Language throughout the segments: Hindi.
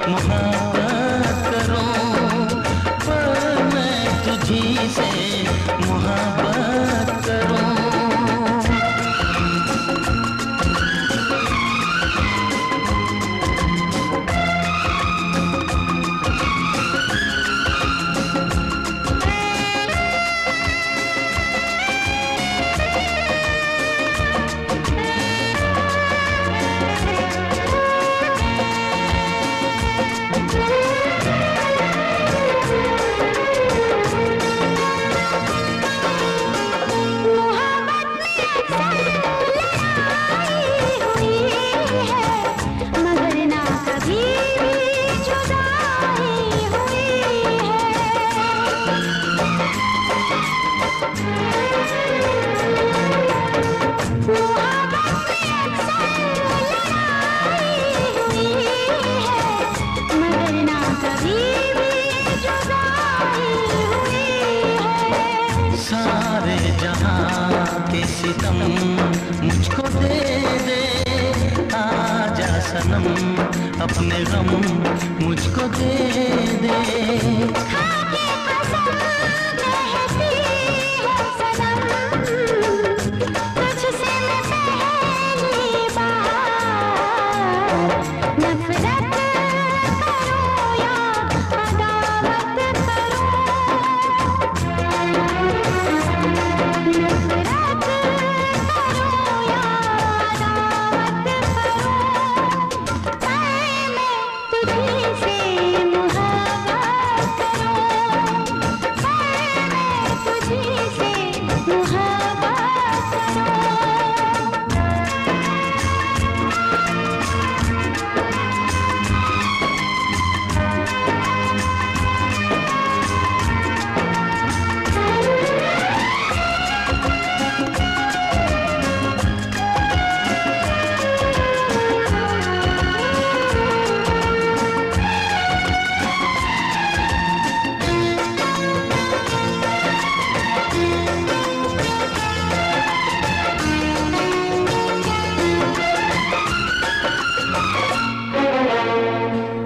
मोहब्बत करूं, पर मैं तुझी से मोहब्बत करूं। सारे जहां के सितम मुझको दे दे, आजा सनम अपने गम मुझको दे दे। खाके कसम कहती है सनम, तुझसे मैं पहली बार नफरत करूं या अदावत करूं,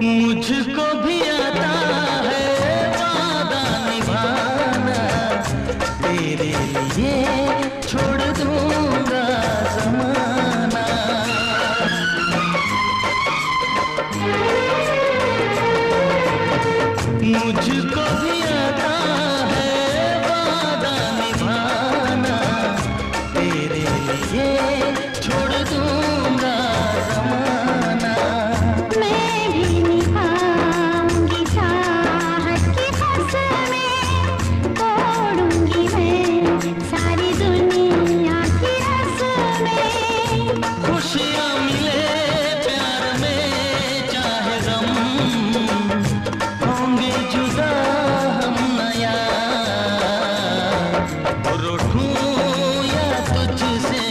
मुझको भी आता है वादा निभाना, तेरे लिए छोड़ दूंगा ज़माना। मुझको भी आता है वादा निभाना, तेरे लिए छोड़ दूंगा ज़माना। मैं भी निभाऊंगी चाहत की कसमें, तोड़ूंगी मैं सारी दुनिया की रस्में। खुशियाँ मिले प्यार में चाहे गम, होंगे जुदा हम नया। रूठूं या तुझसे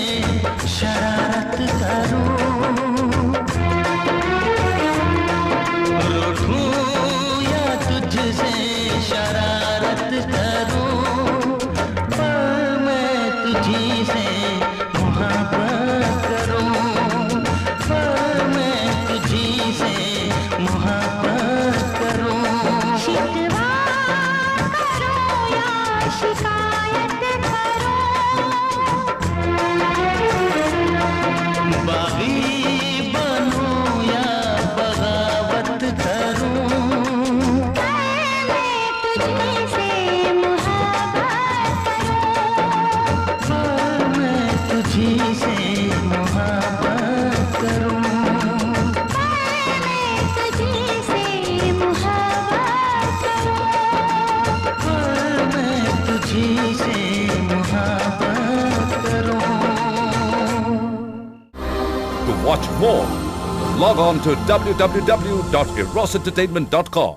शरारत करूं, तुझसे शरारत करूं, पर मैं तुझी से मोहब्बत करूं, पर मैं तुझी से मोहब्बत करूं। शिकवा करूं या शिकायत करूं, बागी बनूं या बगावत करूं, तुझी से मोहब्बत करूं, तुझी से मोहब्बत करूं, मैं तुझी से मोहब्बत करूं। To watch more, log on to www.erosentertainment.com.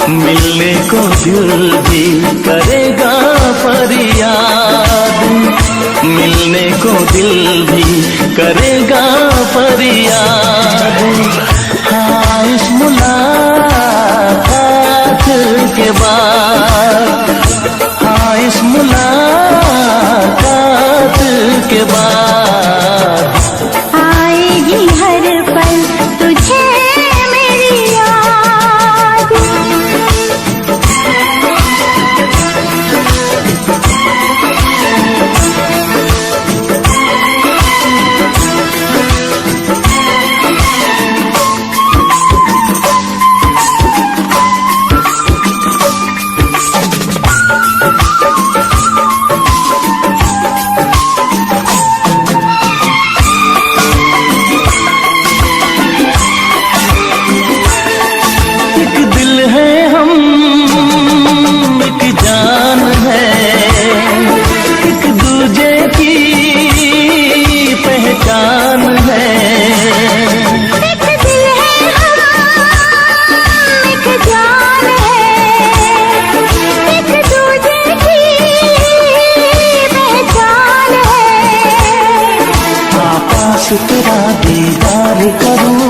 मिलने को दिल भी करेगा फरियाद, मिलने को दिल भी करेगा फरियाद। हाँ, इस मुलाकात के बाद, हाँ इस मुलाकात के बाद आएगी हर पल तुझे मेरी याद। तेरा दीदार करूं,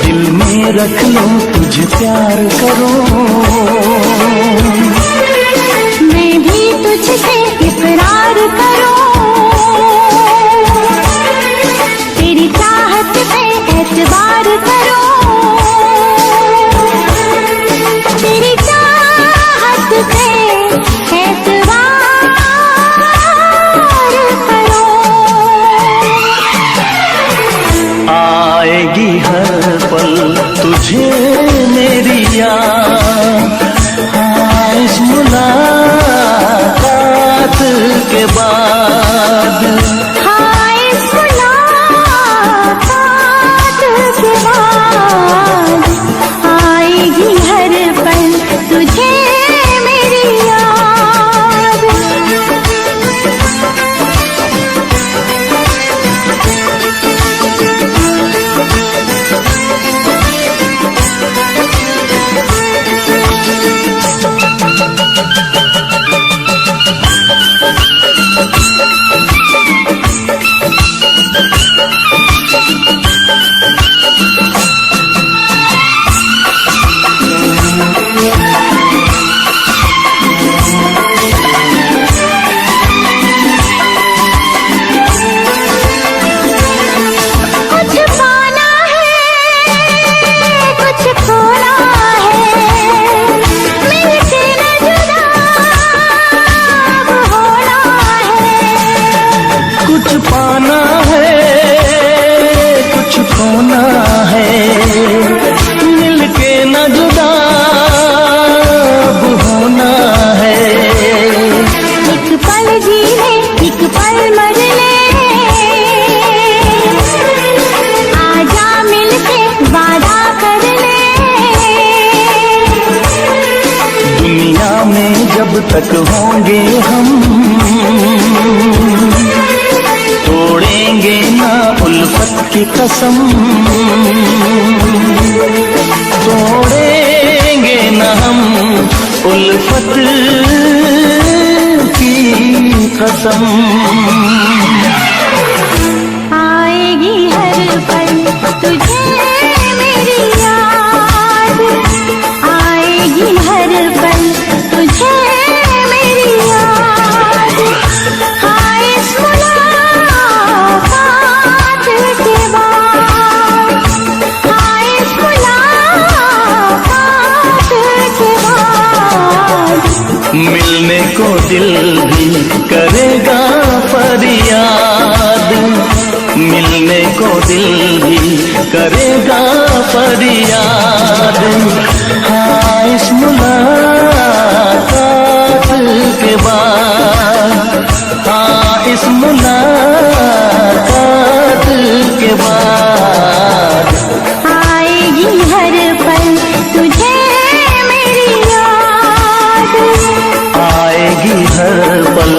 दिल में रख लूं तुझे प्यार करूं। मैं भी तुझसे इकरार करूं, तेरी चाहत पे एतबार करूं, तेरी चाहत पे एतबार आएगी हर पल तुझे मेरी याद। हाँ, इस मुलाकात के बाद, हाँ इस मुलाकात के बाद आएगी हर पल तुझे मेरी याद। पाना है कुछ खोना है, मिलके न जुदा अब होना है। एक पल जी ले एक पल मर ले, आजा मिलके वादा कर ले। दुनिया में जब तक होंगे हम, तोड़ेंगे ना उल्फत की कसम, तोड़ेंगे ना हम उल्फत की कसम। आएगी हर पल तुझे मेरी याद, आएगी हर पल तुझे मेरी याद। हाँ इस मुलाकात के बाद, हाँ इस मुलाकात के बाद मिलने को दिल भी करेगा फरियाद, मिलने को दिल भी करेगा फरियाद। हाँ इस मुलाकात के बाद, हाँ इस मुलाकात के बाद आएगी हर पल तुझे मेरी याद, आएगी हर पल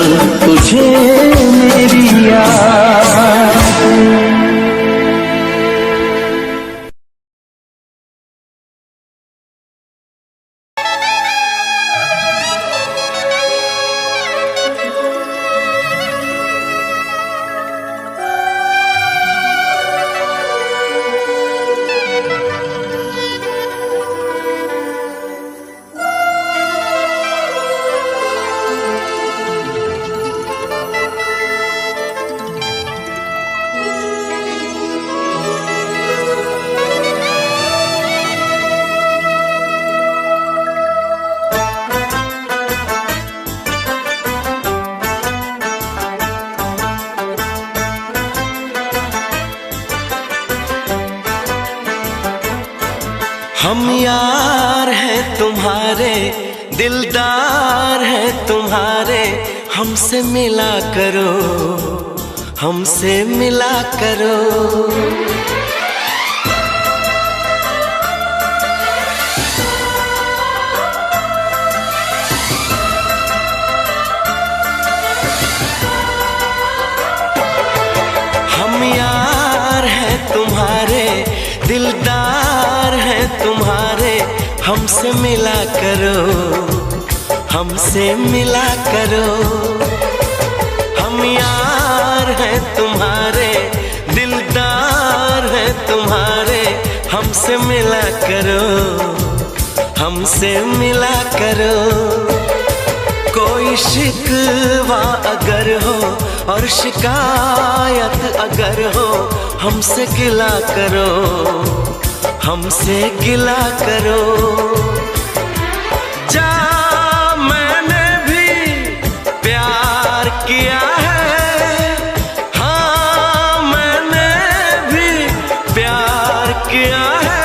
तुझे मेरी याद। हम यार हैं तुम्हारे, दिलदार हैं तुम्हारे, हमसे मिला करो, हमसे मिला करो। हम यार हैं तुम्हारे, दिलदार हैं तुम्हारे, हमसे मिला करो, हमसे मिला करो। हम यार हैं तुम्हारे, दिलदार हैं तुम्हारे, हमसे मिला करो, हमसे मिला करो। कोई शिकवा अगर हो और शिकायत अगर हो, हमसे गिला करो, हमसे गिला करो। जा मैंने भी प्यार किया है, हाँ मैंने भी प्यार किया है।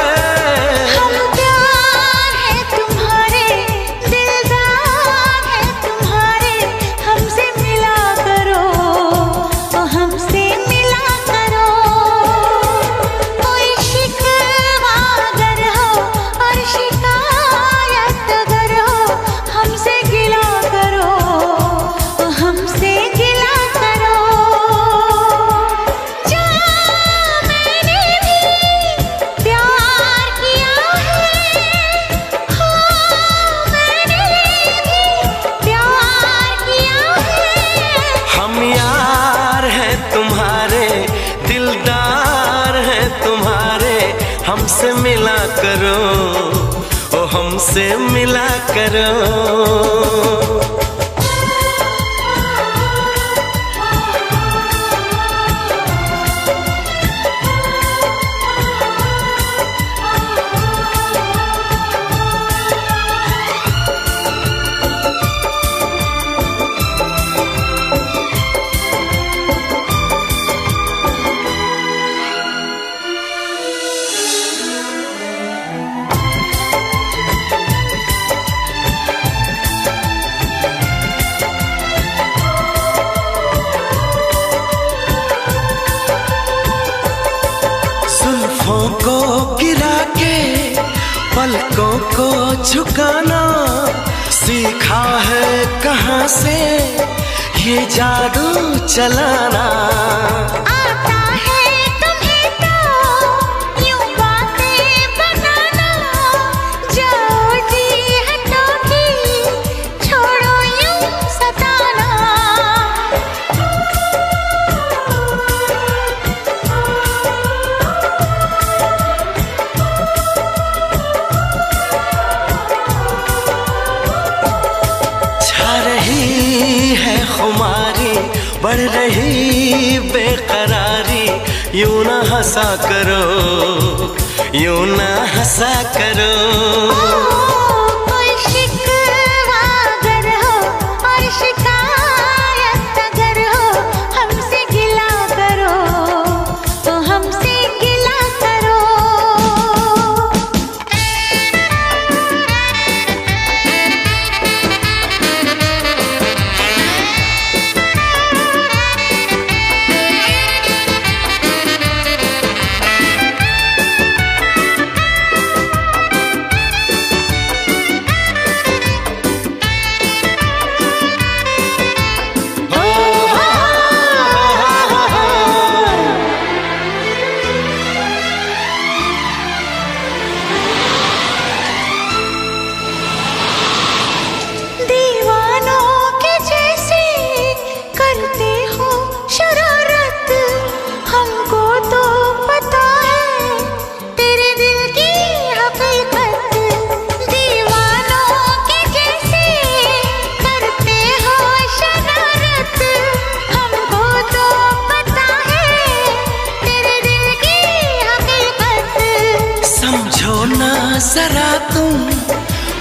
हमसे मिला करो, ओ हमसे मिला करो। जुल्फों को गिरा के पलकों को झुकाना सीखा है कहाँ से ये जादू चलाना। आता है तुम्हें तो यूं बातें बनाना, जाओ जी हटो की छोड़ो यूं सताना। खुमारी बढ़ रही बेकरारी, यूं ना हंसा करो, यूं ना हंसा करो। कोई शिकवा अगर हो और शिकायत अगर हो, हमसे गिला करो, तो हमसे गिला करो। जरा तुम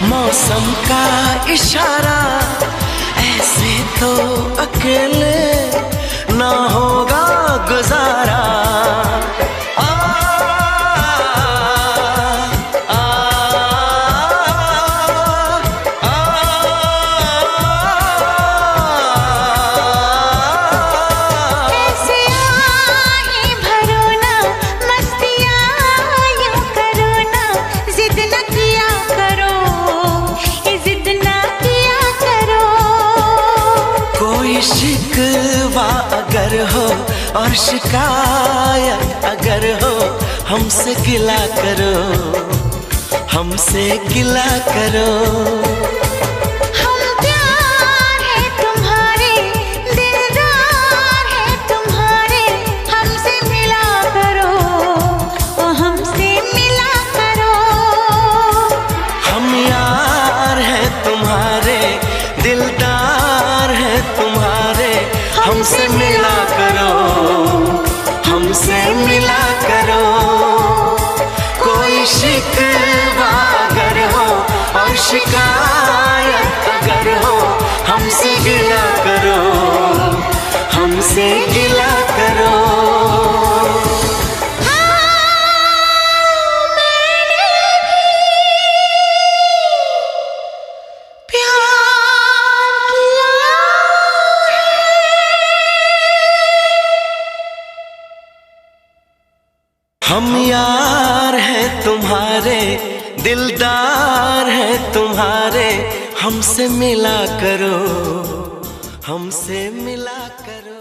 मौसम का इशारा, ऐसे तो अकेले ना होगा गुजारा। आ, आ, आ, और शिकायत अगर हो हमसे गिला करो, हमसे गिला करो। हम प्यार है तुम्हारे, दिलदार है तुम्हारे, हमसे मिला करो, ओ हमसे मिला करो। हम यार हैं तुम्हारे, दिलदार हैं तुम्हारे, हमसे मिला करो, हमसे मिला करो। कोई शिकवा अगर हो और शिकायत अगर हो हमसे गिला करो, हमसे गिला करो। हम यार हैं तुम्हारे, दिलदार हैं तुम्हारे, हमसे मिला करो, हमसे मिला करो।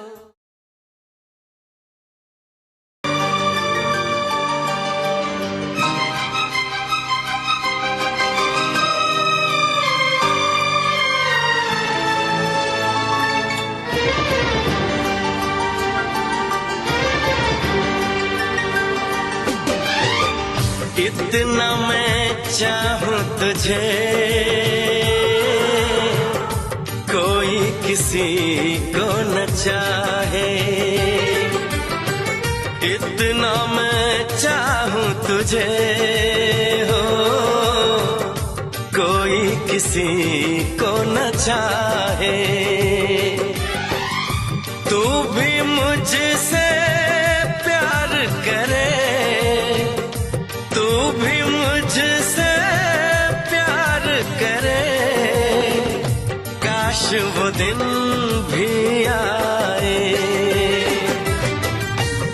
इतना मैं चाहूं तुझे, कोई किसी को न चाहे। इतना मैं चाहूं तुझे हो, कोई किसी को न चाहे। तू भी मुझसे प्यार करे, तू भी मुझसे प्यार करे, काश वो दिन भी आए।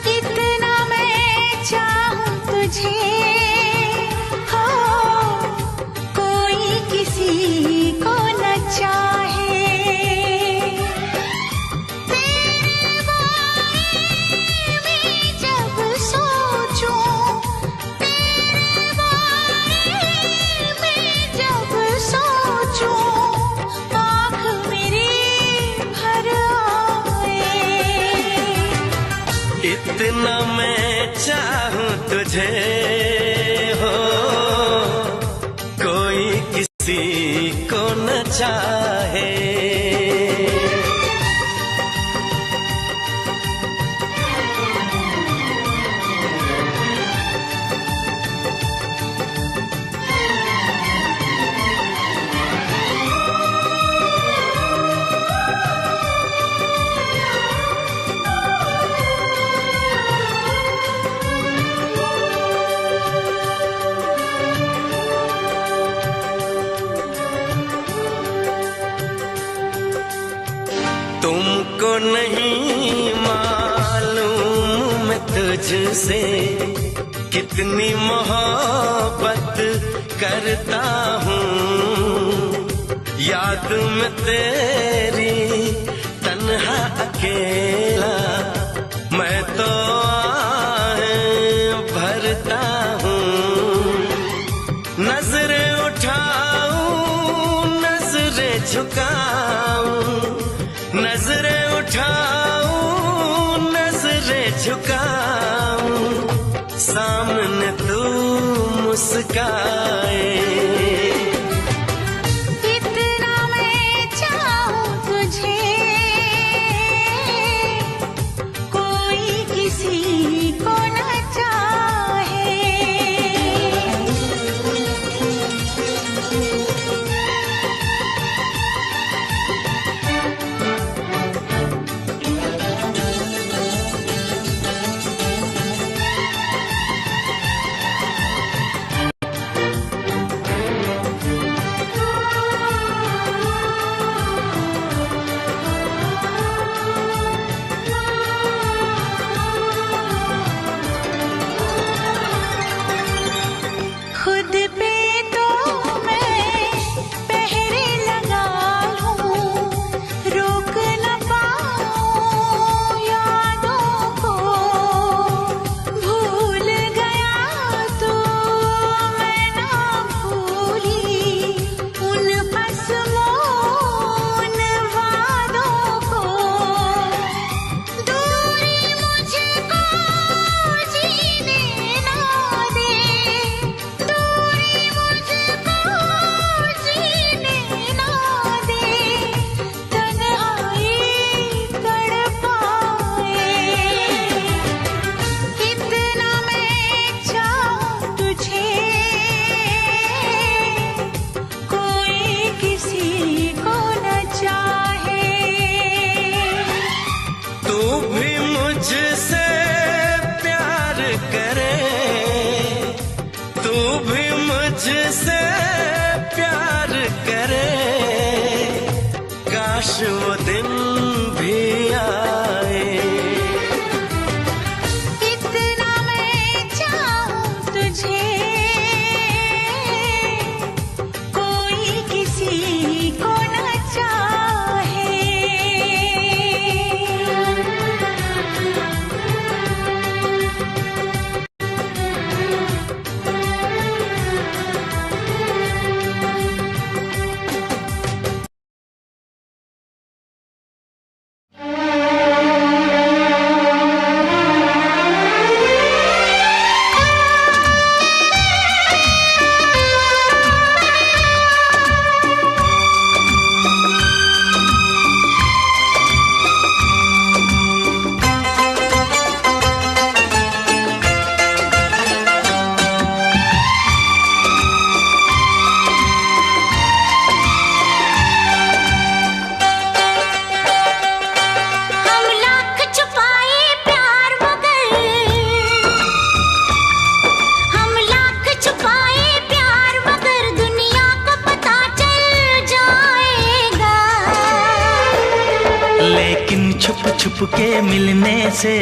इतना मैं चाहूं तुझे हो, कोई किसी को न चाहे। तेरे बारे में जब सोचूं, जब सोचूं, आँख मेरी भर आए। इतना मैं चाहूं तुझे हो, कोई किसी को न चाहे। तुमको नहीं मालूम मैं तुझसे कितनी मोहब्बत करता हूँ। याद में तेरी तन्हा अकेला मैं तो आहें भरता हूँ। नजरें उठाऊं, नजरें झुकाऊं, नजरें उठाऊं, नजरें झुकाऊं, सामने तू मुस्काए। इतना मैं चाहूं तुझे, कोई किसी को न चाहे। वो दिन भी आए। कितना मैं चाहूं तुझे, कोई किसी को न चाहे। छुप छुप के मिलने से,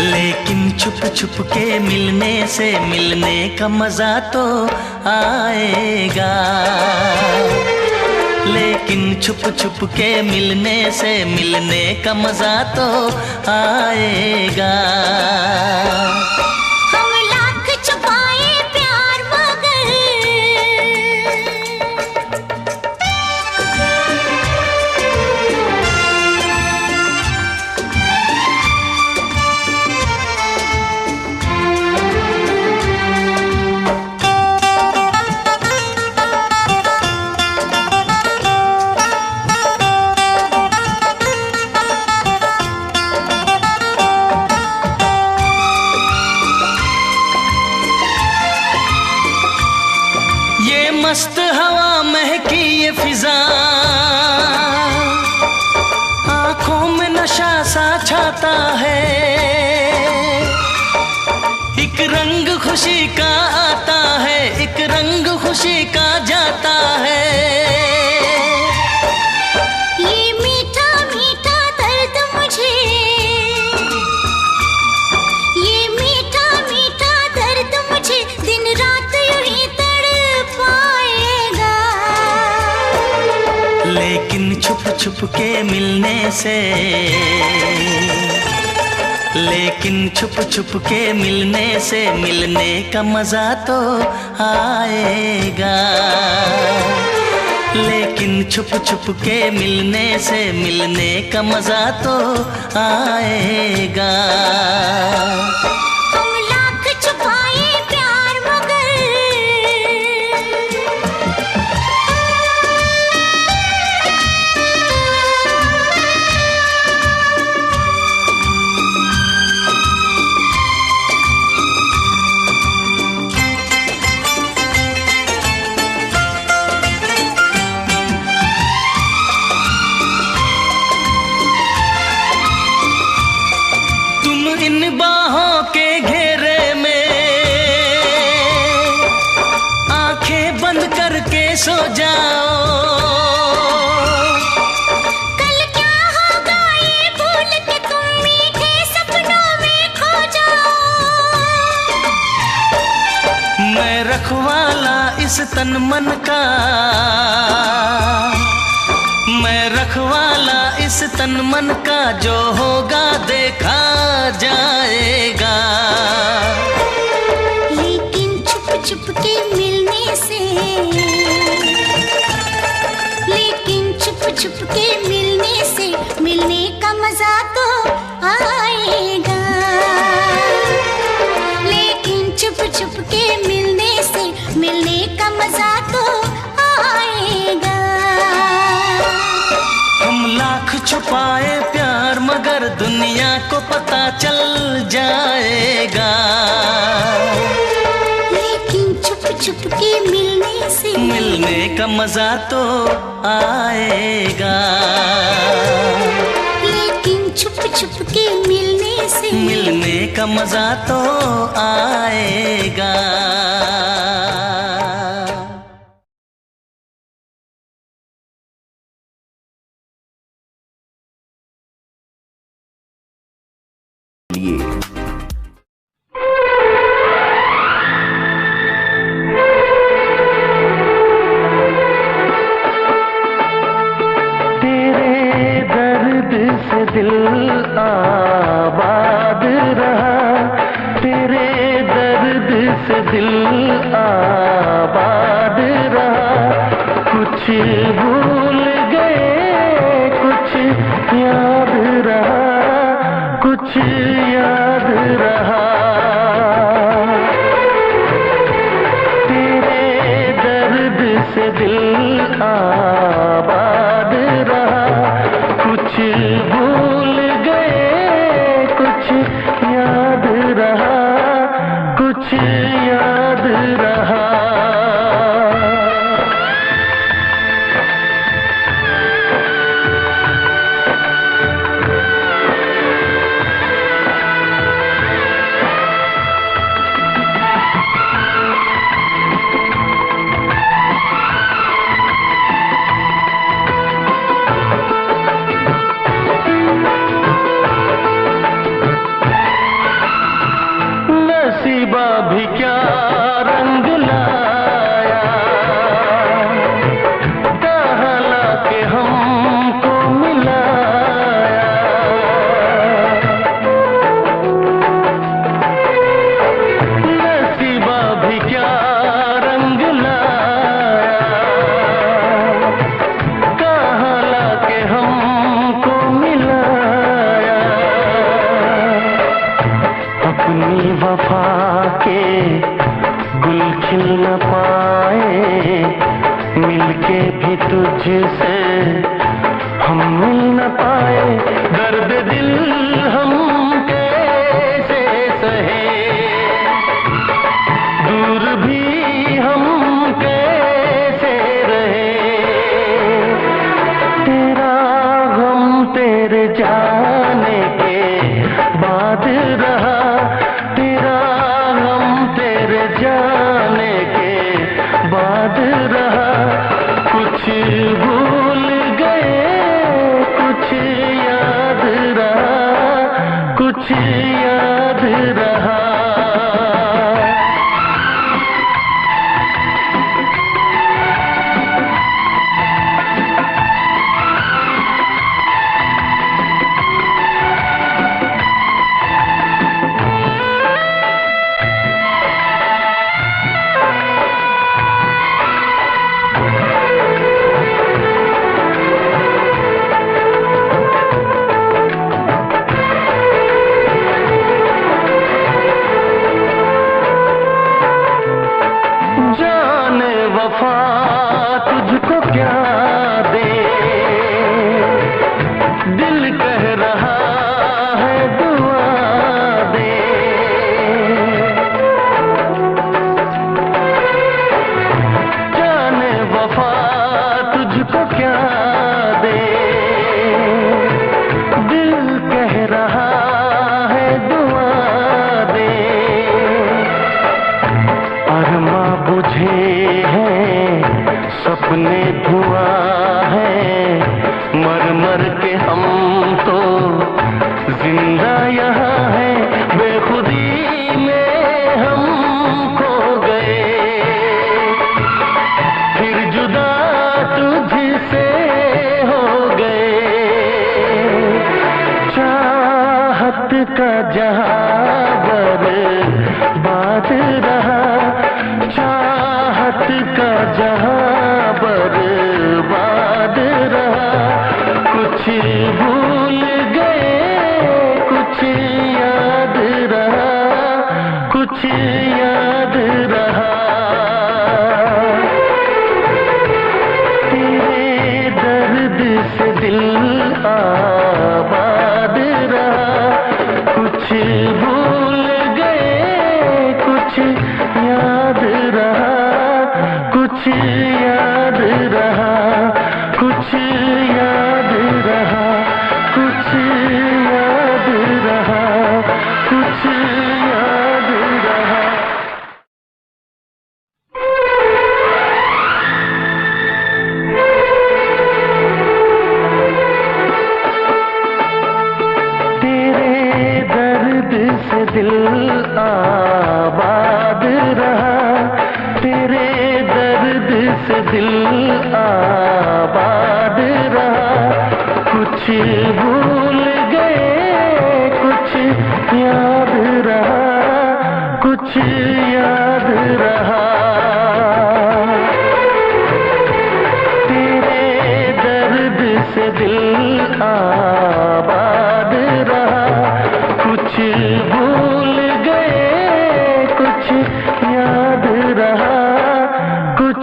लेकिन छुप छुप के मिलने से मिलने का मजा तो आएगा। लेकिन छुप छुप के मिलने से मिलने का मजा तो आएगा। मस्त हवा महकी ये फिजा, आंखों में नशा सा छाता है। एक रंग खुशी का आता है, एक रंग खुशी का जाता है। ये मीठा मीठा दर्द मुझे, ये मीठा मीठा दर्द मुझे दिन रात यूं ही तड़पाएगा। लेकिन छुप छुप के मिलने से, लेकिन छुप छुप के मिलने से मिलने का मजा तो आएगा। लेकिन छुप छुप के मिलने से मिलने का मजा तो आएगा। हम लाख छुपाए प्यार मगर, इन बाहों के घेरे में आंखें बंद करके सो जाओ। कल क्या होगा ये भूल के तुम मीठे सपनों में खो जाओ। मैं रखवाला इस तन मन का, मैं रखवाला इस तन मन का, जो होगा देखा जाएगा। लेकिन छुप छुप के मिलने से, लेकिन छुप छुप के मिलने से मिलने का मजा तो आएगा। लेकिन छुप छुप के मिलने से मिलने का मजा तो आएगा। हम लाख छुपाए प्यार मगर दुनिया को पता चल जाएगा। लेकिन छुप छुप के मिलने से मिलने का मजा तो आएगा। लेकिन छुप छुप के मिलने से मिलने का मजा तो आएगा। दिल आबाद रहा, कुछ भूल गए कुछ याद रहा, कुछ याद रहा। तेरे दर्द से दिल आबाद रहा, कुछ भूल गए कुछ याद रहा, कुछ याद रहा। नसीबा भी क्या रंग लाया, कहाँ लाके हमको मिलाया। नसीबा भी क्या रंग लाया, कहाँ लाके हमको मिलाया। अपनी वफा के गुल खिल न पाए, मिलके भी तुझसे हम मिल न पाए। दर्द दिल हम कैसे सहे, दूर भी हम कैसे रहे। तेरा गम तेरे जाने के बाद रहा, तेरा गम तेरे जाने के बाद रहा। कुछ भूल गए कुछ याद रहा, कुछ याद रहा। जाने वफा तुझको क्या दे, दिल कह रहा है दुआ दे। जाने वफा तुझको क्या दे, दिल कह रहा है दुआ दे। अरमा बुझे हैं सपने धुआं है, मर मर के हम तो जिंदा यहाँ है। बेखुदी में हम खो गए, फिर जुदा तुझसे हो गए। चाहत का जहां बर्बाद रहा, चाहत का जहां बर्बाद रहा। कुछ भूल गए कुछ याद रहा, कुछ याद रहा। तेरे दर्द से दिल आबाद रहा, कुछ भूल गए कुछ याद रहा, कुछ याद रहा, कुछ याद रहा, कुछ याद रहा, कुछ याद रहा। तेरे दर्द से दिल आबाद रहा, तेरे दर्द से दिल आबाद रहा। कुछ भूल गए कुछ याद रहा, कुछ याद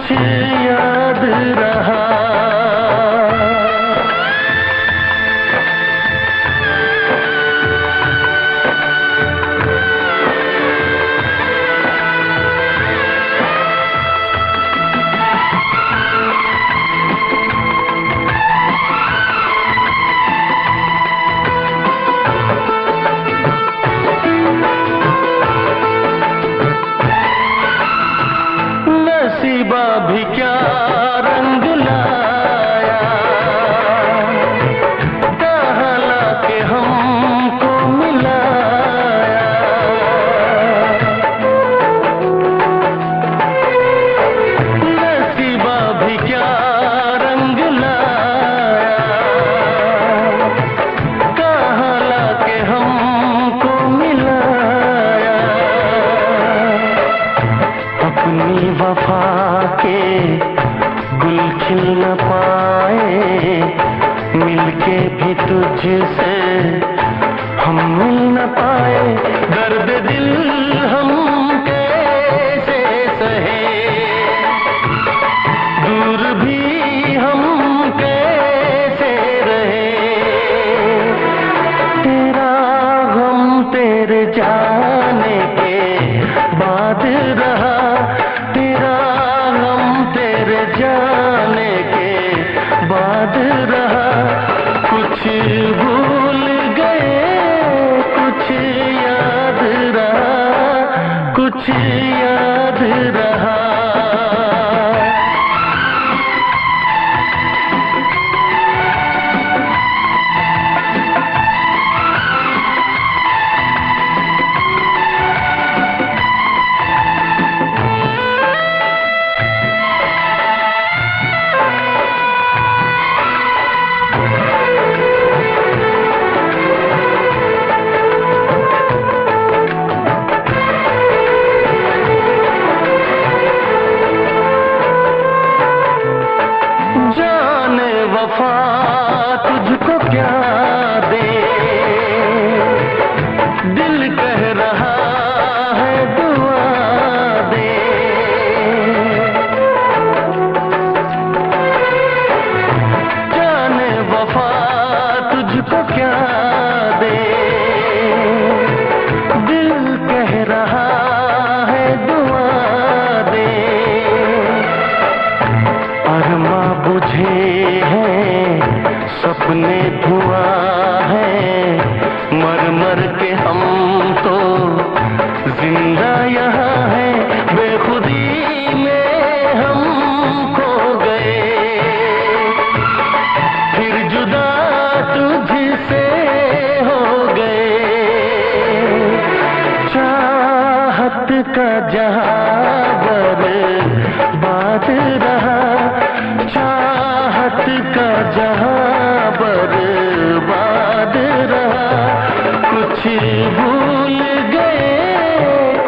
कुछ याद रहा। नसीबा भी क्या रंग लाया, कहाँ लाके हमको मिलाया। नसीबा भी क्या रंग लाया, कहाँ लाके हमको मिलाया। अपनी वफा के गुल खिल न पाए, मिलके भी तुझसे हम मिल न पाए। दर्द दिल हम कैसे सहे, दूर भी हम कैसे रहे। तेरा गम तेरे जाने के बाद रहा, तेरा गम तेरे जाने के बाद रहा। कुछ भूल गए कुछ याद रहा, कुछ याद रहा। जाने वफा तुझको क्या दे, दिल कह रहा है दुआ दे। जाने वफा तुझको क्या दे, दिल कह रहा है दुआ दे। अरमा बुझे हैं सपने धुआं है, मर मर के हम तो जिंदा यहाँ है। बेखुदी में हम खो गए, फिर जुदा तुझसे हो गए। चाहत का जहां बर्बाद रहा, चाहत का जहां बर्बाद रहा। कुछ भूल गए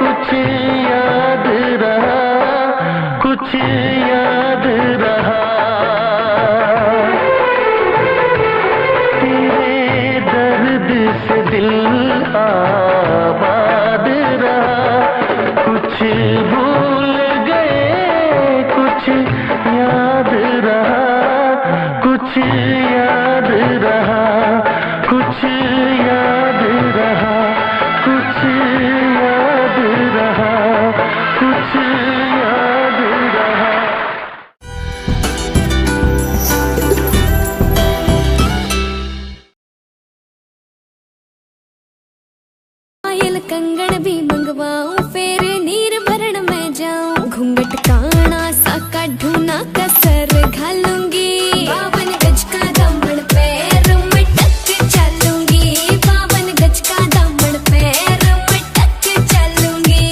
कुछ याद रहा, कुछ याद रहा। तेरे दर्द से दिल आबाद रहा। कुछ भूल गए कुछ याद रहा, कुछ याद रहा, कुछ याद रहा, कुछ याद रहा, कुछ याद रहा। पायल कंगन भी मंगवाऊं, फिर नीर भरण में जाऊं। घूंघट काना सा काढूं ना कसर घालूंगी। 52 गज का दामन पैर में टक चलूंगी। 52 गज का दामन पैर में टक चलूंगी।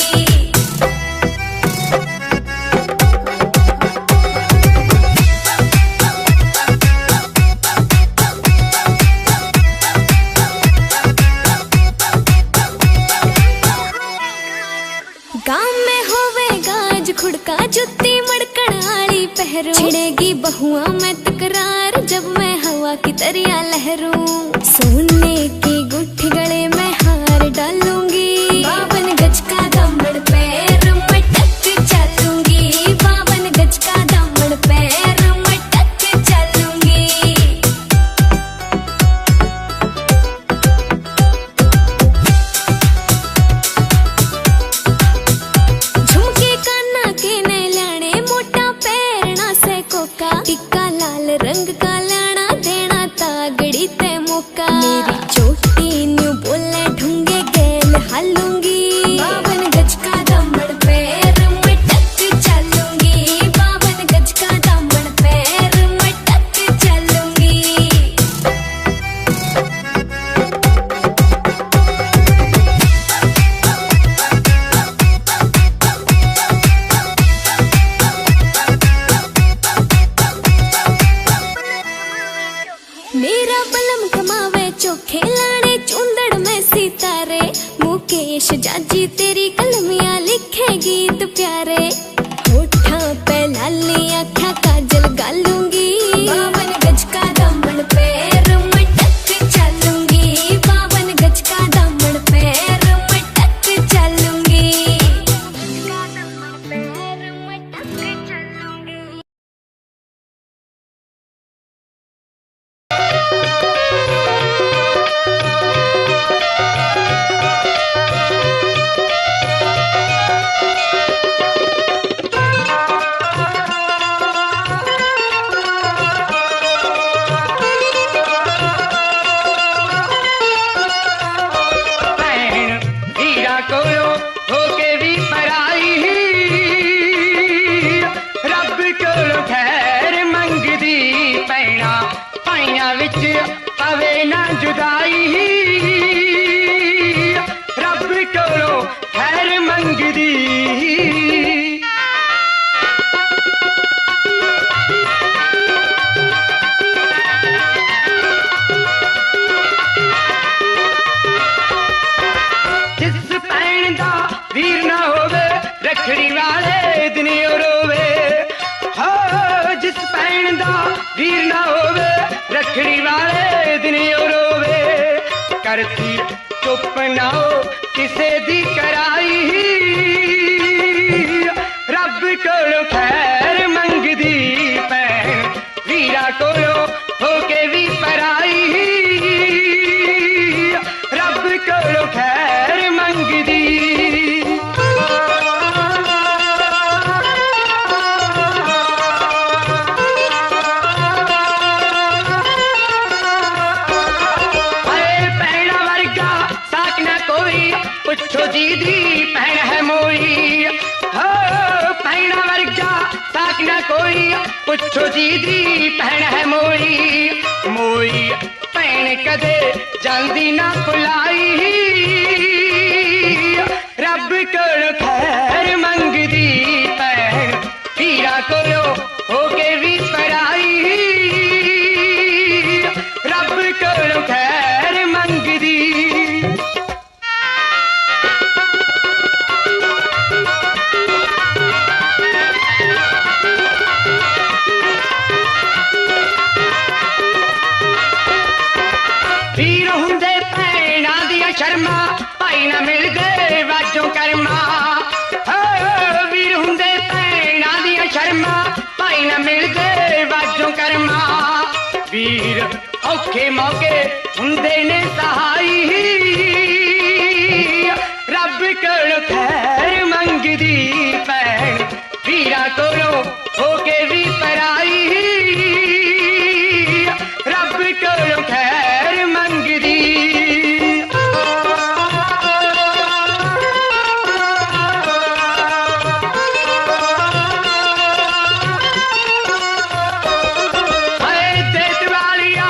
गाँव में होवेगा आज खुड़का, जुत्ती मड़कड़ आली पहरू। छिड़ेगी बहुआ में तकरार, जब मैं हवा की तरिया लहरूं। सोने की गुट्ठी गले में हार डालूंगी। 52 गज का दामन पैर में टक चलूंगी। 52 गज का वीर ना होवे रखड़ी वाले दिन ओ रोवे करती चुप ना हो किसे दी कराई रब कोलों खैर मंगदी भैन वीरा कोलों होके भी पराई रब कोलों खैर मंगदी पुछो जी दी भैन है मोई हो भैना वर्गा साक न कोई पुछो जी दी भैन है मोई मोई भैन कदे जांदी ना भुलाई रब कोलों खैर मंगदी भैन वीरा कोलों होके भी पराई रब कोलों खैर मंगदी वीर हुंदे भैना दिया शर्मा भाई ना मिलदे वाजों कर्मा वीर हुंदे भैना दिया शर्मा भाई ना मिलदे वाजों कर्मा वीर औखे मौके हुंदे ने सहाई रब कोलों खैर मंगदी भैन वीरा कोलों होके भी पराई रब कोलों खैर मंगदी हाय देश Walia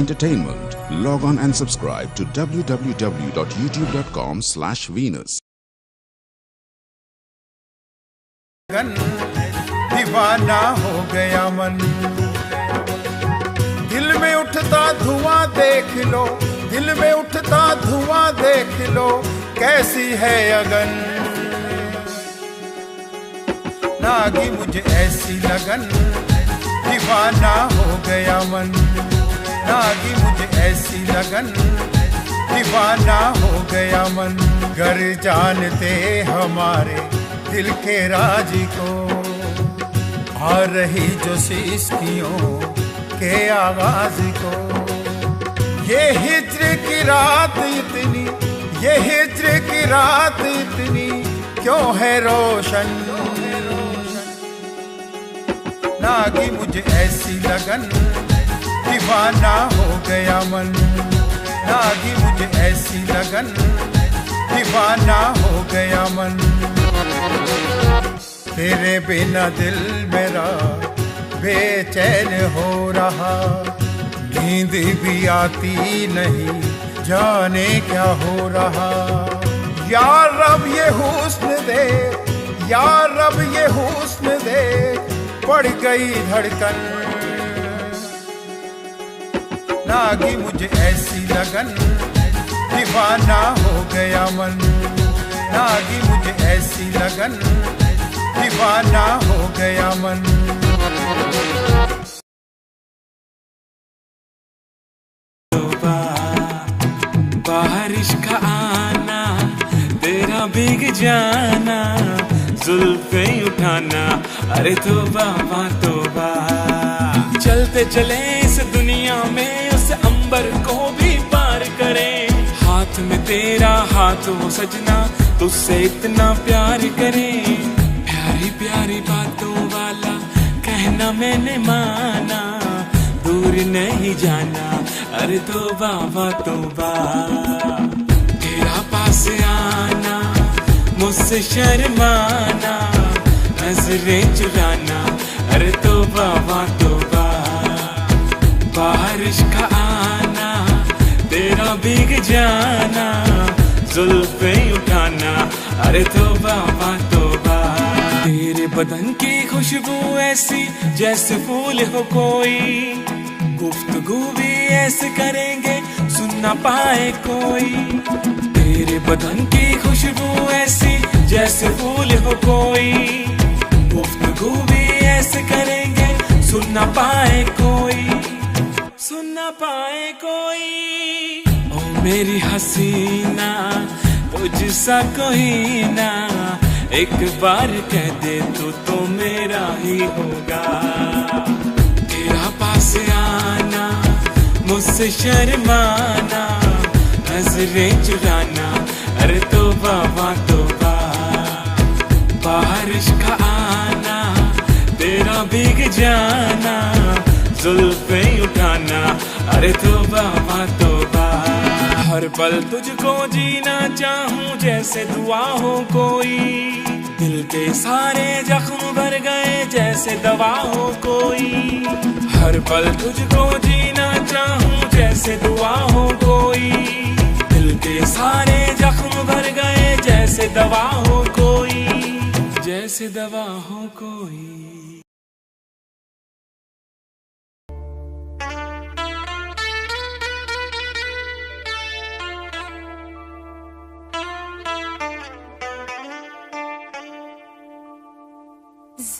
entertainment. Log on and subscribe to www.youtube.com/Venus. दीवाना हो गया मन, दिल में उठता धुआं देख लो, दिल में उठता धुआं देख लो, कैसी है अगन। नागी मुझे ऐसी लगन, दीवाना हो गया मन। नागी मुझे ऐसी लगन, दीवाना हो गया मन। गर जानते हमारे दिल के राज को, आ रही जो सिसकियों के आवाज को। ये हिज्र की रात इतनी, ये हिज्र की रात इतनी क्यों है रोशन। नागी मुझे ऐसी लगन, दीवाना हो गया मन। नागी मुझे ऐसी लगन, दीवाना हो गया मन। तेरे बिना दिल मेरा बेचैन हो रहा, नींद भी आती नहीं, जाने क्या हो रहा। या रब ये हुस्न दे, या रब ये हुस्न दे, बढ़ गई धड़कन। नागी मुझे ऐसी लगन, दीवाना हो गया मन। नागी मुझे ऐसी लगन, दीवाना हो गया मन। बारिश का आना, तेरा भीग जाना, जुल्फे उठाना, अरे तौबा तौबा। चलते चले इस दुनिया में, उस अंबर को भी पार करें। हाथ में तेरा हाथ हो सजना, तुझसे इतना प्यार करें। प्यारी प्यारी बातों वाला कहना मैंने माना, दूर नहीं जाना, अरे तौबा तौबा। तेरा पास आना, मुझसे शर्माना, नजरें चुराना, अरे तौबा तौबा। बारिश का आना, तेरा भीग जाना, जुल्फे उठाना, अरे तौबा तौबा। तेरे बदन की खुशबू ऐसी जैसे फूल हो कोई, गुफ्तगू भी ऐसे करेंगे सुन ना पाए कोई। तेरे बदन की खुशबू ऐसी जैसे फूल हो कोई, गुफ्तगू भी ऐसे करेंगे सुन ना पाए कोई, सुन ना पाए कोई। ओ मेरी हसीना, तुझसा कोई ना, एक बार कह दे तो मेरा ही होगा। तेरा पास आना, मुझसे शर्माना, नजरें चुराना, अरे तौबा तौबा। बारिश का आना, तेरा भीग जाना, जुल्फे उठाना, अरे तौबा तौबा। हर पल तुझको जीना चाहूं जैसे दुआ हो कोई, दिल के सारे जख्म भर गए जैसे दवा हो कोई। हर पल तुझको जीना चाहूं जैसे दुआ हो कोई, दिल के सारे जख्म भर गए जैसे दवा हो कोई, जैसे दवा हो कोई।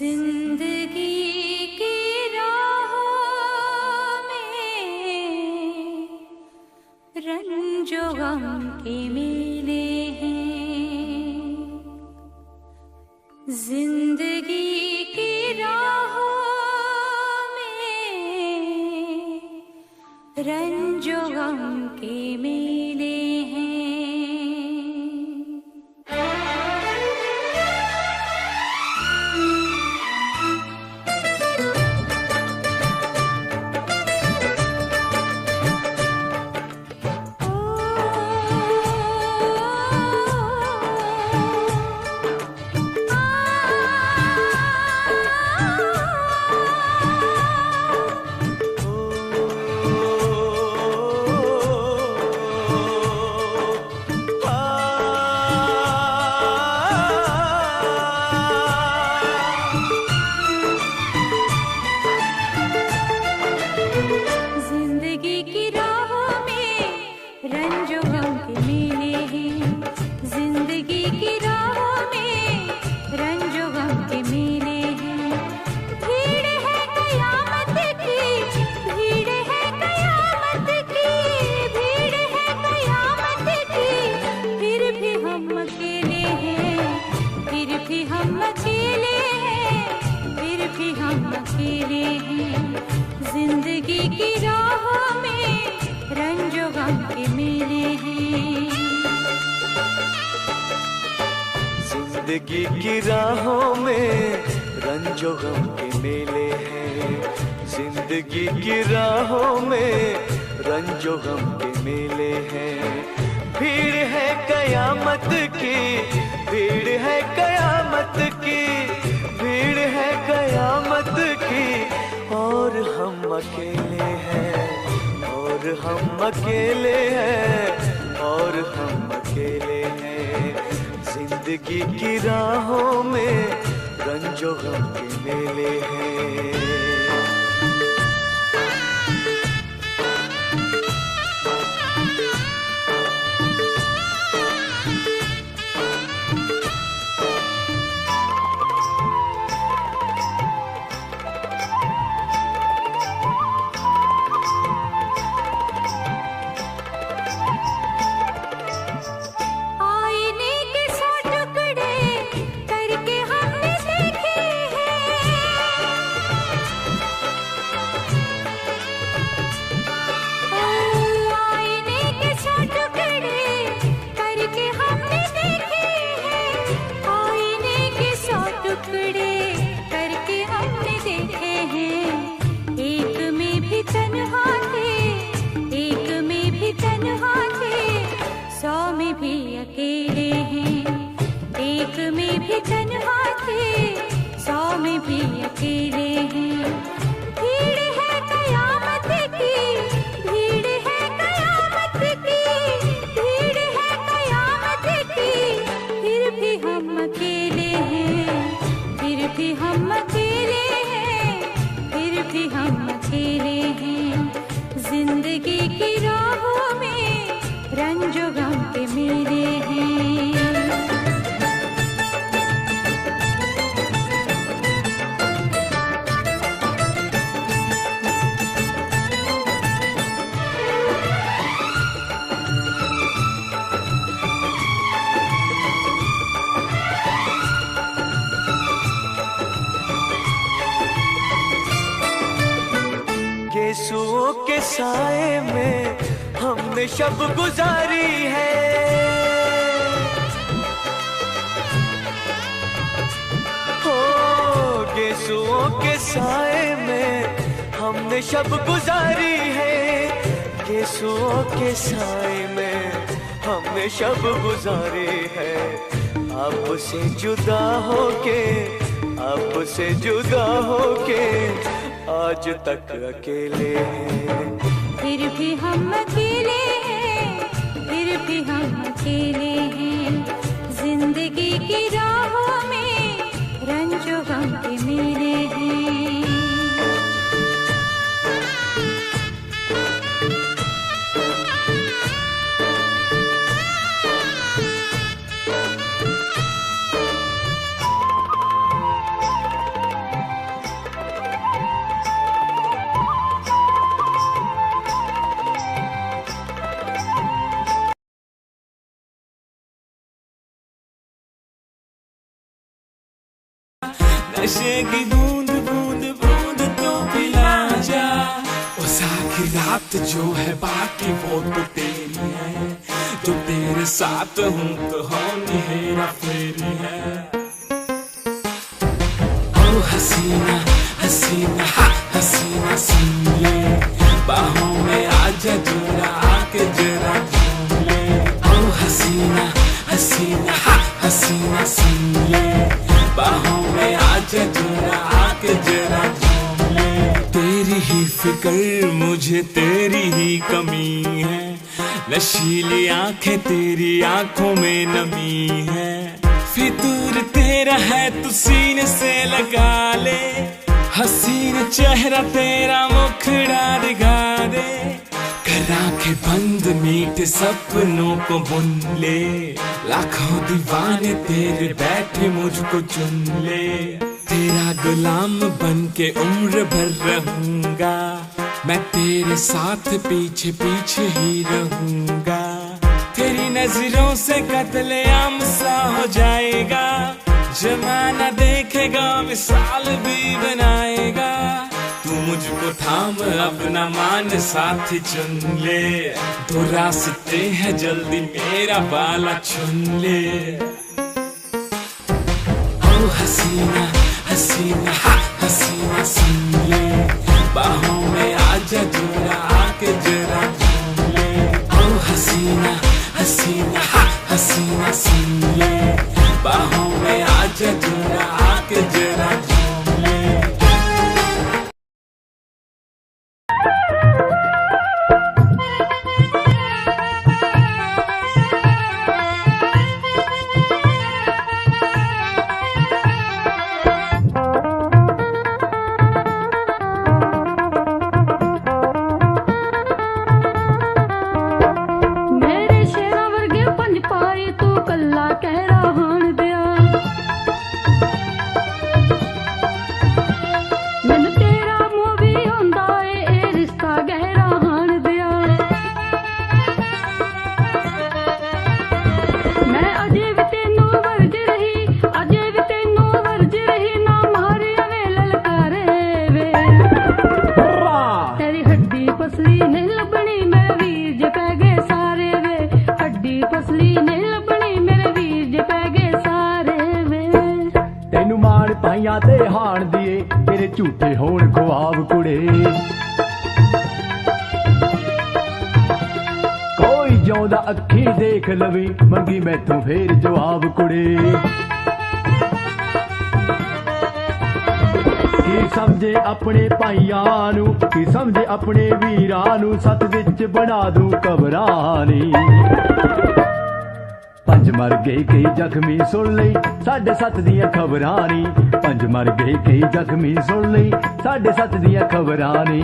जिंदगी की राहों में रंजो गम के मेले हैं। जिंदगी की राहों में रंजो गम के मेले हैं। जिंदगी की राहों में रंजो गम के मेले हैं, जिंदगी की राहों में रंजो गम के मेले हैं। भीड़ है कयामत की, भीड़ है कयामत की, भीड़ है कयामत की, और हम अकेले हैं, और हम अकेले हैं, और हम अकेले हैं। जिंदगी की राहों में रंजो गम के मेले हैं। यीशुओं के साए में हमने शब गुजारी है, हो यीशुओं के साए में हमने शब गुजारी है, यीशुओं के साए में हमने शब गुजारी है। आपसे जुदा होके, आपसे जुदा होके आज तक अकेले हैं, फिर भी हम अकेले हैं, फिर भी हम अकेले हैं। जिंदगी की राहों में रंजो गम के मेले हैं। नशे की बूंद बूंद बूंद तो पिला जा, उस आखिरी रात जो है बाकी वो तो तेरी है, जो तेरे साथ हूँ तो होनी हेरा फेरी है। ओ हसीना हसीना हसीना सुन ले, बाहों में आजा जरा आके जरा झूम ले। ओ हसीना हसीना हसीना सुन ले, बाहों में आजा जरा आके जरा झूम ले। तेरी ही फिक्र मुझे तेरी ही कमी है, नशीली आंखें तेरी आंखों में नमी है। फितूर तेरा है तू सीने से लगा ले, हसीन चेहरा तेरा मुखड़ा दिखा दे। कर आंखें बंद मीठे सपनों को बुन ले, लाखों दीवाने तेरे बैठे मुझको चुन ले। तेरा गुलाम बन के उम्र भर रहूंगा, मैं तेरे साथ पीछे पीछे ही रहूंगा। तेरी नजरों से कत्लेआम सा हो जाएगा, जमाना देखेगा मिसाल भी बनाएगा। तू मुझको थाम अपना मान साथी चुन ले, दो रास्ते हैं जल्दी मेरा वाला चुन ले। हसीना हसीना हसीना सुन ले, बाहों में आजा जरा आके जरा झूम ले। ओ हसीना हसीना हसीना सुन ले, बाहों में आजा जरा आके जरा झूम ले। मेरे शेरा वर्गे पंज पाए तू कल्ला कह रहान दिया, मैनू तेरा मोह भी होंदा ए रिश्ता गहरा हान दिया। मैं अजे भी तेनू वर्ज रही, अजे भी तेनू वर्ज रही, ना मारे वे ललकारे वे। तेरी हड्डी पसली नहीं लबनी मेरे वीर जे पै गए सारे वे, हड्डी पसली नहीं लबनी मेरे वीर जे पै गए सारे वे। ਤੈਨੂੰ ਮਾਣ ਪਾਈਆਂ ਤੇ ਹਾਣ ਦੀਏ, ਤੇਰੇ ਝੂਠੇ ਹੋਣ ਖੁਆਬ ਕੁੜੇ। ਕੋਈ ਜਿਉਂਦਾ ਅੱਖੀ ਦੇਖ ਲਵੀ, ਮੰਗੀ ਮੈਥੋਂ ਫੇਰ ਜਵਾਬ ਕੁੜੇ। ਕੀ ਸਮਝੇ ਆਪਣੇ ਭਾਈਆਂ ਨੂੰ, ਕੀ ਸਮਝੇ ਆਪਣੇ ਵੀਰਾਂ ਨੂੰ, ਸੱਤ ਵਿੱਚ ਬਣਾ ਦੂੰ ਕਬਰਾਂ ਨੀ। ਪੰਜ ਮਰ ਗਏ ਕਈ ਜ਼ਖਮੀ ਸੁਣ ਲਈ, ਸਾਢੇ ਸੱਤ ਦੀਆਂ ਖਬਰਾਂ ਨੀ। ਪੰਜ ਮਰ ਗਏ ਕਈ ਜ਼ਖਮੀ ਸੁਣ ਲਈ, ਸਾਢੇ ਸੱਤ ਦੀਆਂ ਖਬਰਾਂ ਨੀ।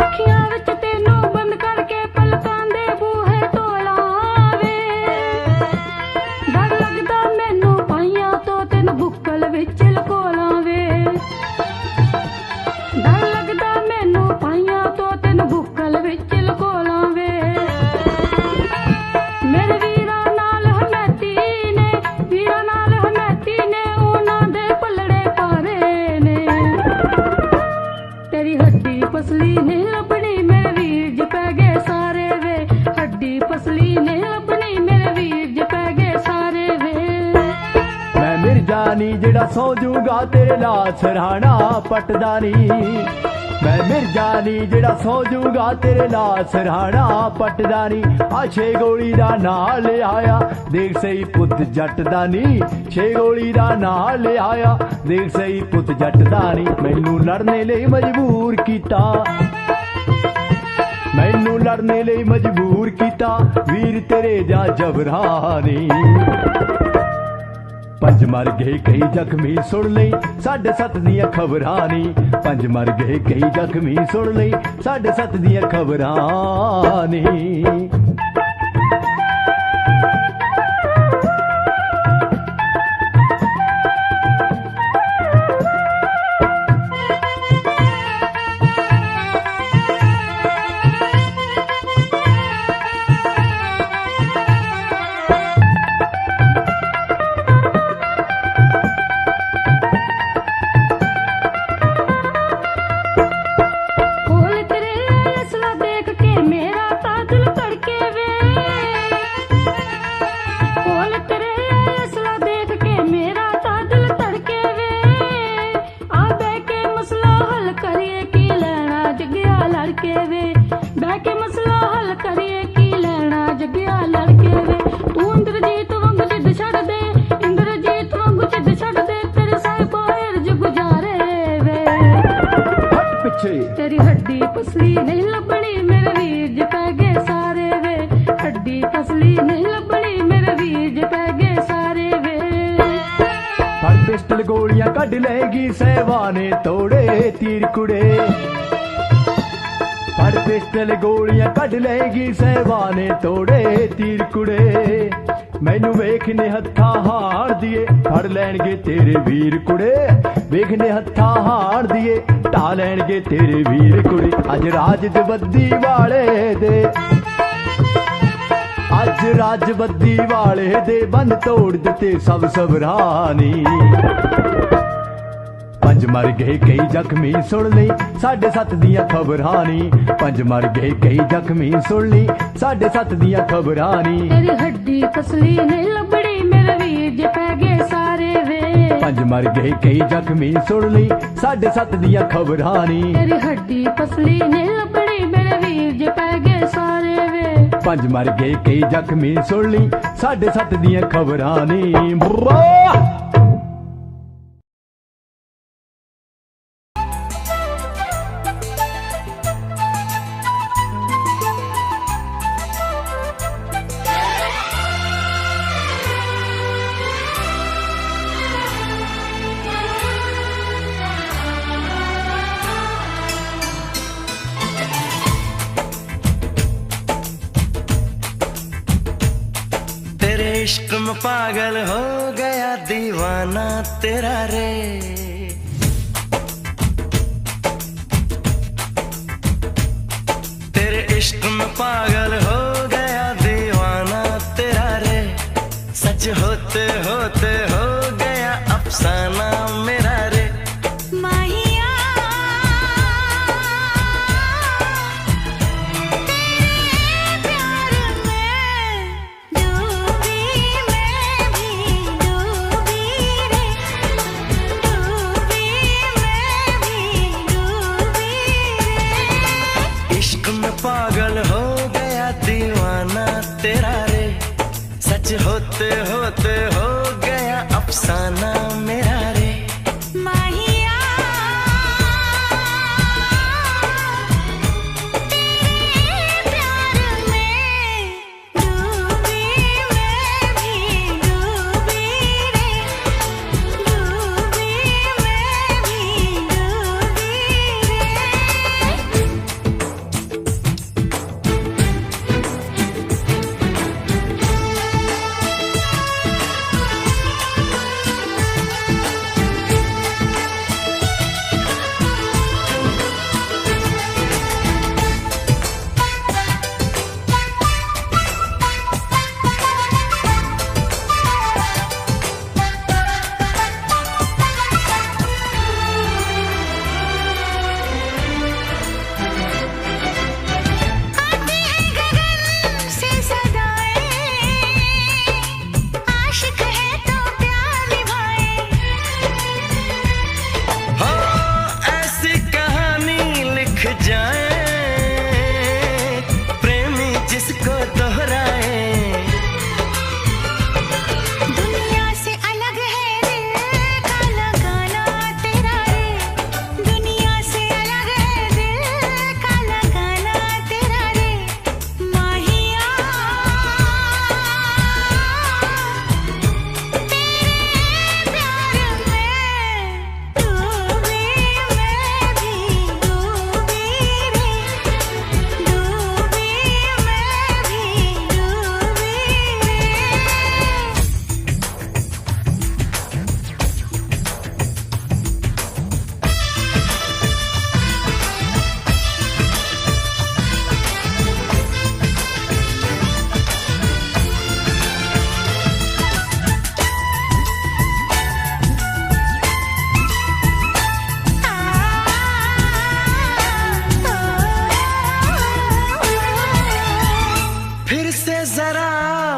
ਅੱਖੀਆਂ ਵਿੱਚ ਤੈਨੂੰ ਬੰਦ ਕਰਕੇ ਪਲਕਾਂ ਦੇ ਬੂਹੇ ਤੋਲਾਂ ਵੇ, ਡਰ ਲੱਗਦਾ ਮੈਨੂੰ ਪਾਈਆਂ ਤੋਂ ਤੈਨੂੰ ਬੁੱਕਲ ਵਿੱਚ ਲਕੋਲਾਂ ਵੇ। ਡਰ ਲੱਗਦਾ ਮੈਨੂੰ ਪਾਈਆਂ ਤੋਂ ਤੈਨੂੰ ਬੁੱਕਲ ਵਿੱਚ ਲਕੋਲਾਂ ਵੇ। ਮੇਰੇ ਵੀਰਾਂ ਨਾਲ ਹਮੈਤੀ ਨੇ, ਵੀਰਾਂ ਨਾਲ ਹਮੈਤੀ ਨੇ, ਉਹਨਾਂ ਦੇ ਪਲੜੇ ਪਾਰੇ ਨੇ। तेरी हड्डी पसली नहीं लबनी मेरे वीर जे पै गए सारे वे, हड्डी पसली नहीं लबनी मेरे वीर जे पै गए सारे वे। ਮੈਂ ਮਿਰਜ਼ਾ ਨੀ ਜਿਹੜਾ ਸੌ ਜੂਗਾ ਤੇਰੇ ਲਾ ਸਰਹਾਣਾ ਪੱਟਦਾ ਨੀ। ਮੈਂ ਮਿਰਜ਼ਾ ਨੀ ਜਿਹੜਾ ਸੌ ਜੂਗਾ ਤੇਰੇ ਲਾ ਸਰਹਾਣਾ ਪੱਟਦਾ ਨੀ। ਆ ਛੇ ਗੋਲੀ ਦਾ ਨਾਂ ਲਿਆਇਆ ਦੇਖ ਸਹੀ ਪੁੱਤ ਜੱਟ ਦਾ ਨੀ। ਛੇ ਗੋਲੀ ਦਾ ਨਾਂ ਲਿਆਇਆ ਦੇਖ ਸਹੀ ਪੁੱਤ ਜੱਟ ਦਾ ਨੀ। ਮੈਨੂੰ ਲੜਨੇ ਲਈ ਮਜਬੂਰ ਕੀਤਾ, ਮੈਨੂੰ ਲੜਨੇ ਲਈ ਮਜਬੂਰ ਕੀਤਾ, ਵੀਰ ਤੇਰੇ ਜਾਂ ਜਬਰਾਂ ਨੀ। ਪੰਜ ਮਰ ਗਏ ਕਈ ਜ਼ਖਮੀ ਸੁਣ ਲਈ, ਸਾਢੇ ਸੱਤ ਦੀਆਂ ਖਬਰਾਂ ਨੀ। ਪੰਜ ਮਰ ਗਏ ਕਈ ਜ਼ਖਮੀ ਸੁਣ ਲਈ, ਸਾਢੇ ਸੱਤ ਦੀਆਂ ਖਬਰਾਂ ਨੀ। ਕੋਲ ਤੇਰੇ ਅਸਲਾ ਦੇਖ ਕੇ ਮੇਰਾ ਤਾਂ ਦਿਲ ਧੜਕੇ ਵੇ। ਕੋਲ ਤੇਰੇ ਅਸਲਾ ਦੇਖ ਕੇ ਮੇਰਾ ਤਾਂ ਦਿਲ ਧੜਕੇ ਵੇ। ਆ ਬਹਿ ਕੇ ਮਸਲਾ ਹੱਲ ਕਰੀਏ ਕੀ ਲੈਣਾ ਜੱਗਿਆ ਲੜਕੇ ਵੇ। ਬਹਿ ਕੇ ਮਸਲਾ ਹੱਲ ਕਰੀਏ ਕੀ ਲੈਣਾ ਜੱਗਿਆ ਲੜਕੇ ਵੇ। ਤੂੰ ਇੰਦਰਜੀਤ ਵਾਂਗੂ ਜਿੱਦ ਛੱਡ ਦੇ, ਇੰਦਰਜੀਤ ਵਾਂਗੂ ਜਿੱਦ ਛੱਡ ਦੇ, ਤੇਰੇ ਸਾਹਿਬਾ ਅਰਜ ਗੁਜ਼ਾਰੇ ਵੇ। ਪਿੱਛੇ तेरी हड्डी पसली नहीं लबनी मेरे वीर जे पै गए सारे वे, हड्डी पसली नहीं लबनी मेरे वीर जे पै गए सारे वे। ਫੜ ਪਿਸਟਲ ਗੋਲੀਆਂ ਕੱਢ ਲੈਗੀ ਸਹਿਵਾਨੇ ਤੋੜੇ ਤੀਰ ਕੁੜੇ। ਫੜ ਪਿਸਟਲ ਗੋਲੀਆਂ ਕੱਢ ਲੈਗੀ ਸਹਿਵਾਨੇ ਤੋੜੇ ਤੀਰ ਕੁੜੇ। मैनू वेखने हत्था हार दिए फड़ लैणगे तेरे वीर कुड़े, वेखने हत्था हार दिए ढा लैणगे तेरे वीर कुड़े। अज राज बद्दी वाले दे, अज राज बद्दी वाले दे बंद तोड़ दिते सब सबरानी। पंज मर गए कई जख्मी सुन ली 7.5 दियां खबरां नी, पंज मर गए कई जख्मी सुन ली 7.5 दियां खबरां नी। तेरी हड्डी तसली नहीं लबड़ी मेरे वीर जे पै गए सारे वे, पंज मर गए कई जख्मी सुन ली 7.5 दियां खबरां नी। तेरी हड्डी तसली नहीं लबड़ी मेरे वीर जे पै गए सारे वे, पंज मर गए कई जख्मी सुन ली 7.5 दियां खबरां नी। इश्क में पागल हो गया दीवाना तेरा रे, तेरे इश्क में पागल हो गया दीवाना तेरा रे, सच होते होते हो गया अफसाना मेरा रे। पागल हो गया दीवाना तेरा रे, सच होते होते हो गया अफसाना मेरा रे।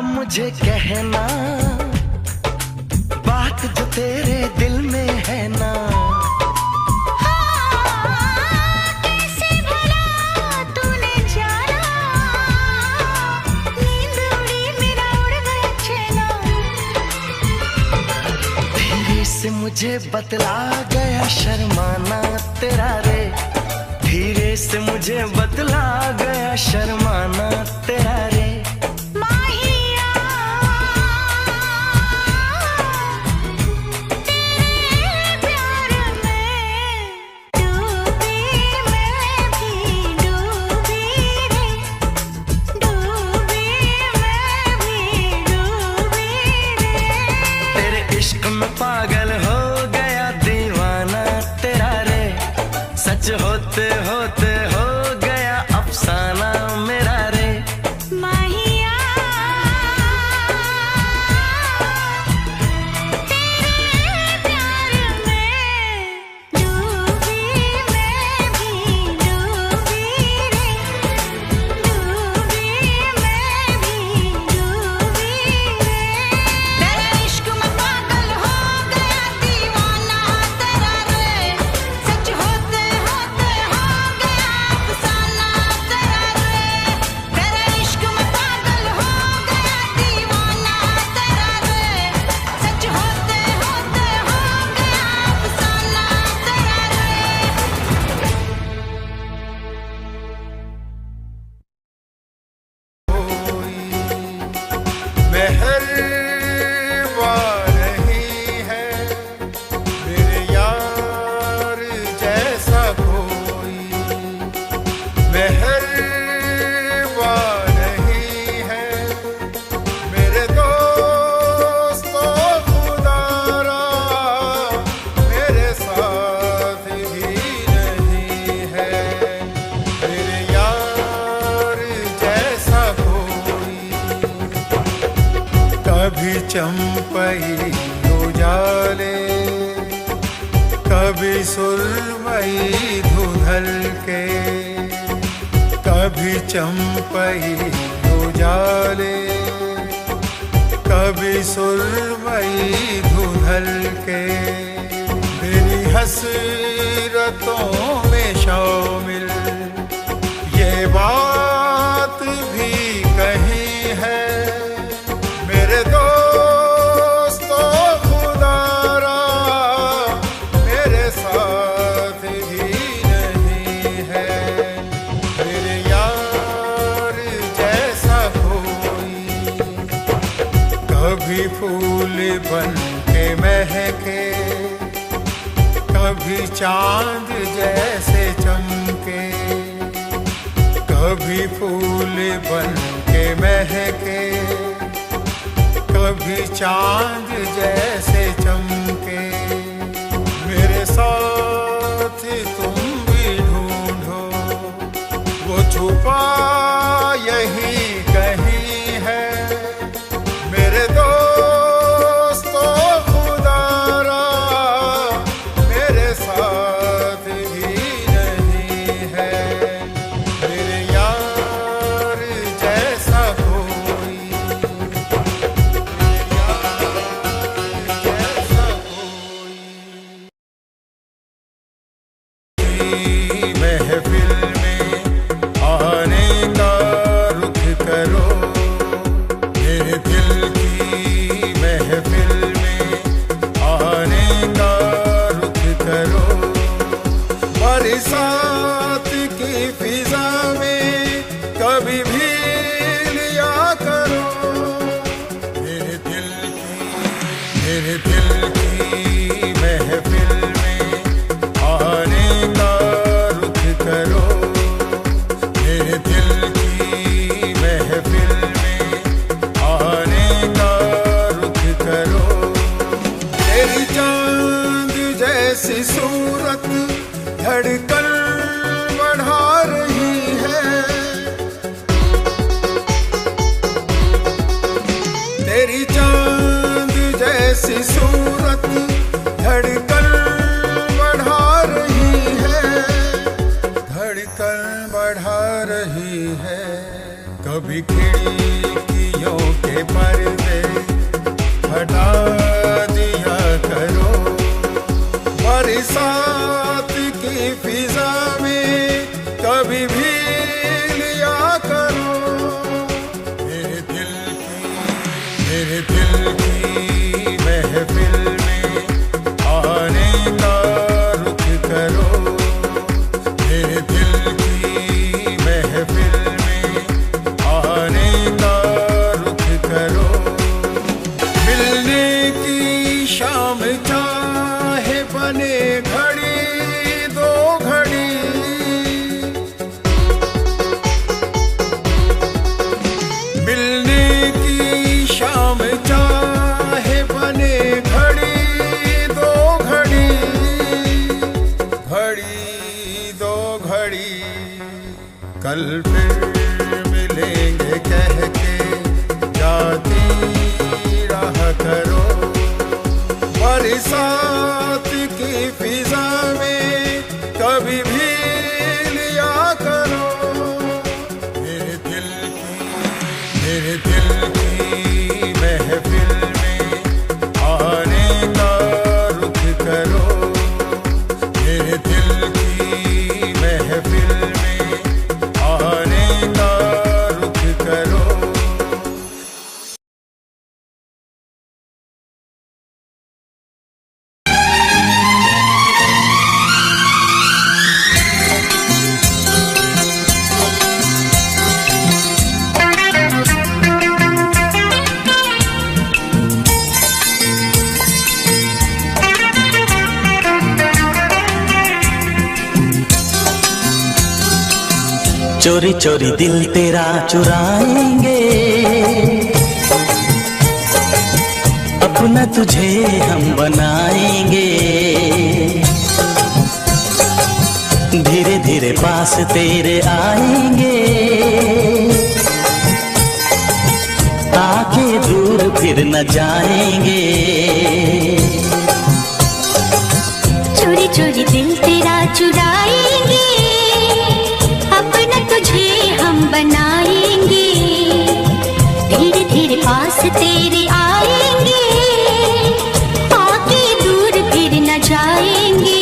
मुझे कहना बात जो तेरे दिल में है ना। कैसे भला तूने जाना, नींद उड़ी मेरा उड़ गया चैना। धीरे से मुझे बतला गया शर्माना तेरा रे, धीरे से मुझे बतला गया शर्माना तेरा रे। डूबी मैं भी डूबी सच होते होते हो गया अफसाना मेरा रे माहिया तेरे प्यार में डूबी मैं भी डूबी रे डूबी मैं भी डूबी रे तेरे इश्क में पागल हो गया दीवाना तेरा रे सच होते होते हो गया अफसाना तेरा रे तेरे इश्क में पागल हो गया दीवाना तेरा रे सच होते होते हो गया अफसाना तेरा रे मेहरबान नहीं है मेरे यार जैसा कोई मेहरबान नहीं है मेरे दोस्तों खुदारा मेरे साथ भी नहीं है मेरे यार जैसा कोई कभी चंपई उजाले कभी सुरमई धुंधल के कभी चंपई उजाले कभी सुरमई धुंधल के मेरी हसरतों में शामिल ये बात भी कहीं है मेरे दोस्तों खुदारा मेरे साथ भी नहीं है मेरे यार जैसा कोई कभी फूल बन के महके कभी चांद जैसे चमके कभी फूल बन के महके कभी चांद जैसे चमके मेरे साथ तुम भी ढूंढो वो छुपा यही कहीं है मेरे दोस्तों खुदारा मेरे साथ भी नहीं है मेरे यार जैसा कोई महफिल में आने का रुख करो मेरे दिल की महफिल में आने का रुख करो बरसात की फिजा में कभी भी लिया करो मेरे दिल की महफिल में आने का रुख करो मेरे दिल की महफिल में आने का रुख करो तेरी चांद जैसी सूरत धड़कन बढ़ा रही है तेरी चांद जैसी सूरत धड़कन बढ़ा रही है धड़कन बढ़ा रही है कभी खिड़कियों के पर्दे हटा दिया करो बरसात की फिजा में कभी भी लिया करो मेरे दिल की महफिल में आने का रुख करो मेरे दिल की महफिल में आने का घड़ी कल फिर मिलेंगे कह के जाती रहा करो। बरसात की फिजा में कभी भी लिया करो मेरे दिल की महफिल में आने का रुख करो। मेरे दिल की महफिल में आने का रुख करो। चोरी चोरी दिल तेरा चुराएंगे, अपना तुझे हम बनाएंगे। धीरे धीरे पास तेरे आएंगे, आके दूर फिर न जाएंगे। चोरी चोरी दिल तेरा चुराएंगे, अपना तुझे हम बनाएंगे। धीरे धीरे पास तेरे आएंगे, आके दूर फिर न जाएंगे।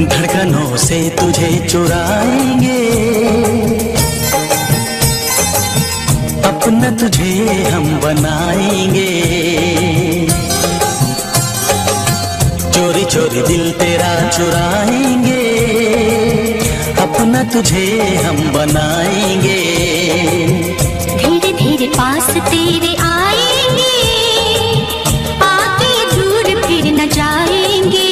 धड़कनों से तुझे चुराएंगे, अपना तुझे हम बनाएंगे। चोरी चोरी दिल तेरा चुराएंगे, अपना तुझे हम बनाएंगे। धीरे धीरे पास तेरे आएंगे, आके दूर फिर न जाएंगे।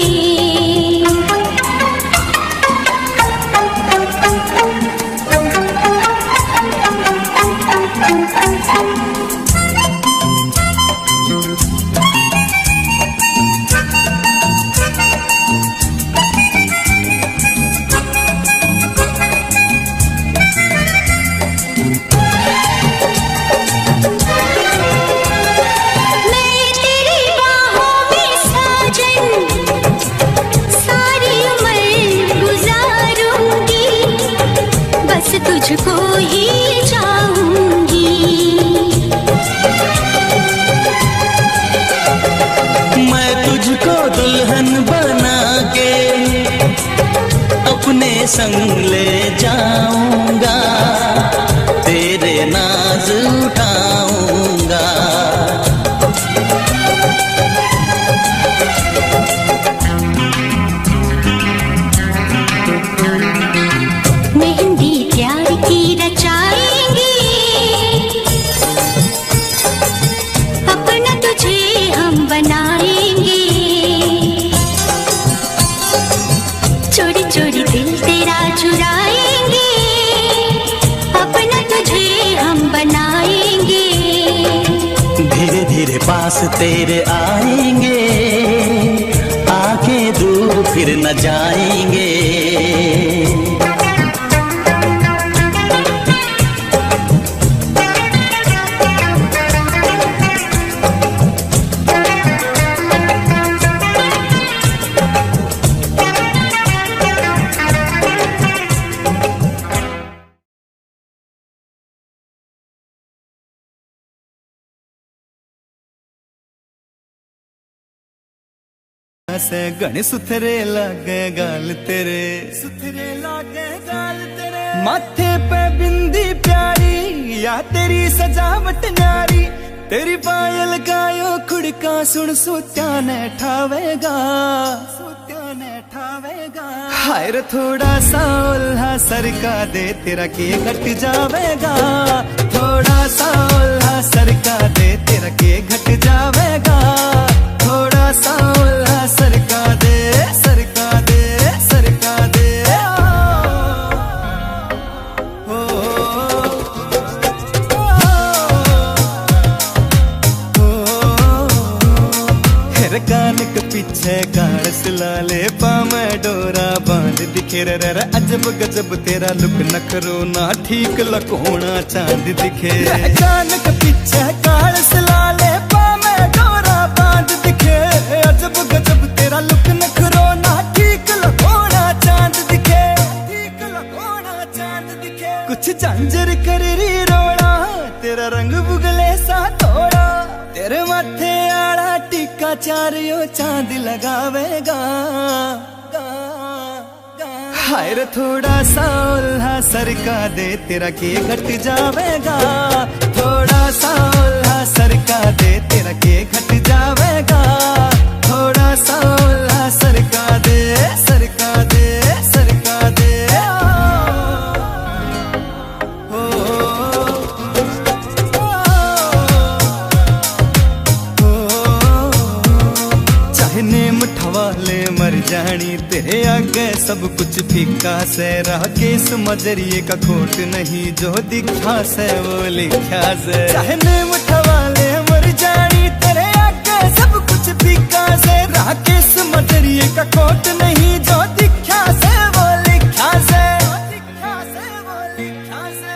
तुझको ही चाहूंगी, मैं तुझको दुल्हन बना के अपने संग ले जाऊंगा, तेरे नाज उठाऊंगा। मेहंदी प्यार की रचाएंगे, अपना तुझे हम बनाएंगे। चोरी चोरी दिल तेरा चुराएंगे, अपना तुझे हम बनाएंगे। धीरे धीरे पास तेरे आएंगे, आके दूर फिर न जाएंगे। से घने सुथरे लागे गाल तेरे, सुथरे लागे गाल तेरे। माथे पे बिंदी प्यारी या तेरी सजावट न्यारी, तेरी पायल गायो खुड़का सुन सोत्या ने ठावेगा, सोत्या ने ठावेगा। हाय रे थोड़ा सा उल्हा सरका दे तेरा के घट जावेगा, थोड़ा सा उल्हा सरका दे तेरा के घट जावेगा, थोड़ा सा उल्हा सरका दे, सरका दे, सरका दे। कान के पीछे गाड़ सिलाले पामे डोरा बांध दिखे रे अजब गजब तेरा लुक नखरो ना ठीक लकोना चांद दिखे। कान के पीछे गाड़ सिलाले पामे डोरा बांध दिखे, अजब गजब तेरा लुक नखरो ना ठीक लकोना चांद दिखे, ठीक लकोना चांद दिखे। कुछ झांझर कर री रोड़ा तेरा रंग बुगले सा थोड़ा, तेरे माथे आड़ा टीका चारियो चांद लगावेगा। हाय रे थोड़ा सा उल्हा सरका दे तेरा के घट जावेगा, थोड़ा सा उल्हा सरका दे तेरा के घट जावेगा, थोड़ा सा उल्हा सरका दे, सरका दे, सरका दे। वाले मर जानी तेरे आगे सब कुछ फीका से, रह के इस मजरिए का खोट नहीं जो दिखा से वो लिखा से। चाहने मुठवाले मर जानी तेरे आगे सब कुछ फीका से, रह के इस मजरिए का खोट नहीं जो दिखा से वो लिखा से, दिखा से वो लिखा से।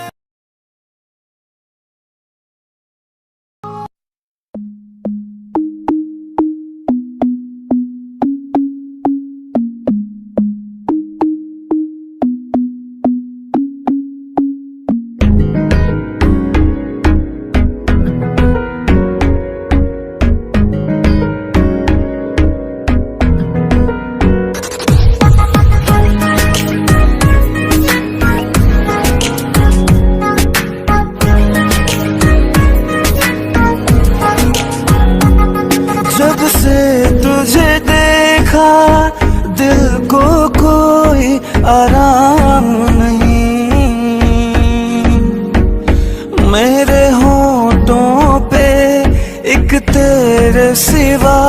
आराम नहीं मेरे होठों पे, एक तेरे सिवा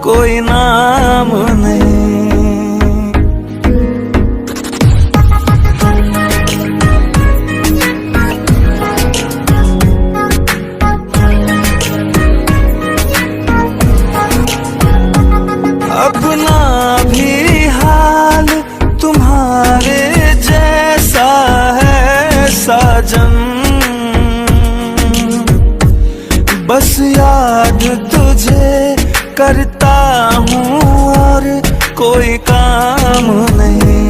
कोई नाम नहीं। अपना भी हाल तुम्हारे जैसा है साजन, बस याद तुझे करता हूँ और कोई काम नहीं।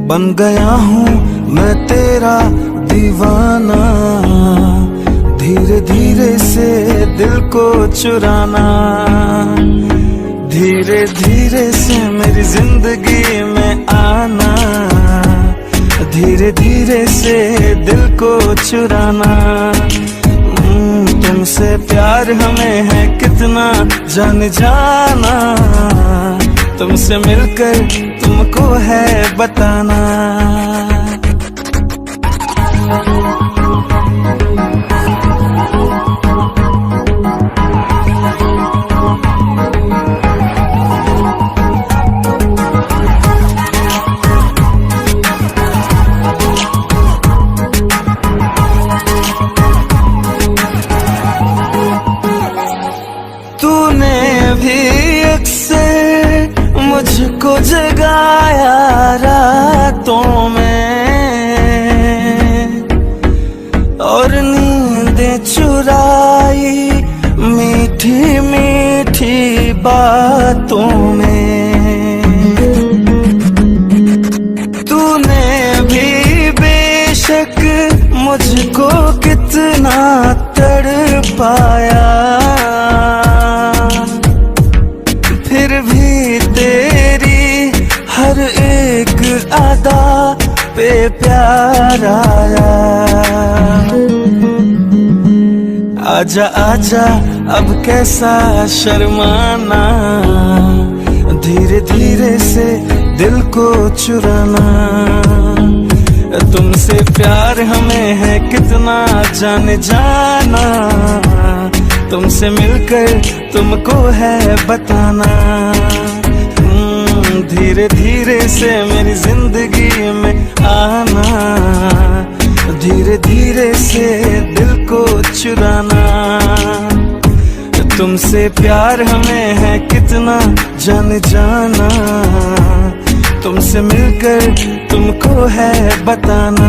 बन गया हूँ मैं तेरा दीवाना, धीरे धीरे से दिल को चुराना, धीरे धीरे से मेरी जिंदगी में आना, धीरे धीरे से दिल को चुराना। तुमसे प्यार हमें है कितना जान जाना, तुमसे मिलकर तुमको है बताना। मुझको जगाया रातों में और नींदें चुराई मीठी मीठी बातों में। तूने भी बेशक मुझको कितना तड़पाया, प्यार आया। आजा आजा अब कैसा शर्माना, धीरे धीरे से दिल को चुराना। तुमसे प्यार हमें है कितना जाने जाना, तुमसे मिलकर तुमको है बताना। धीरे धीरे से मेरी जिंदगी में आना, धीरे धीरे से दिल को चुराना। तुमसे प्यार हमें है कितना जाने जाना, तुमसे मिलकर तुमको है बताना।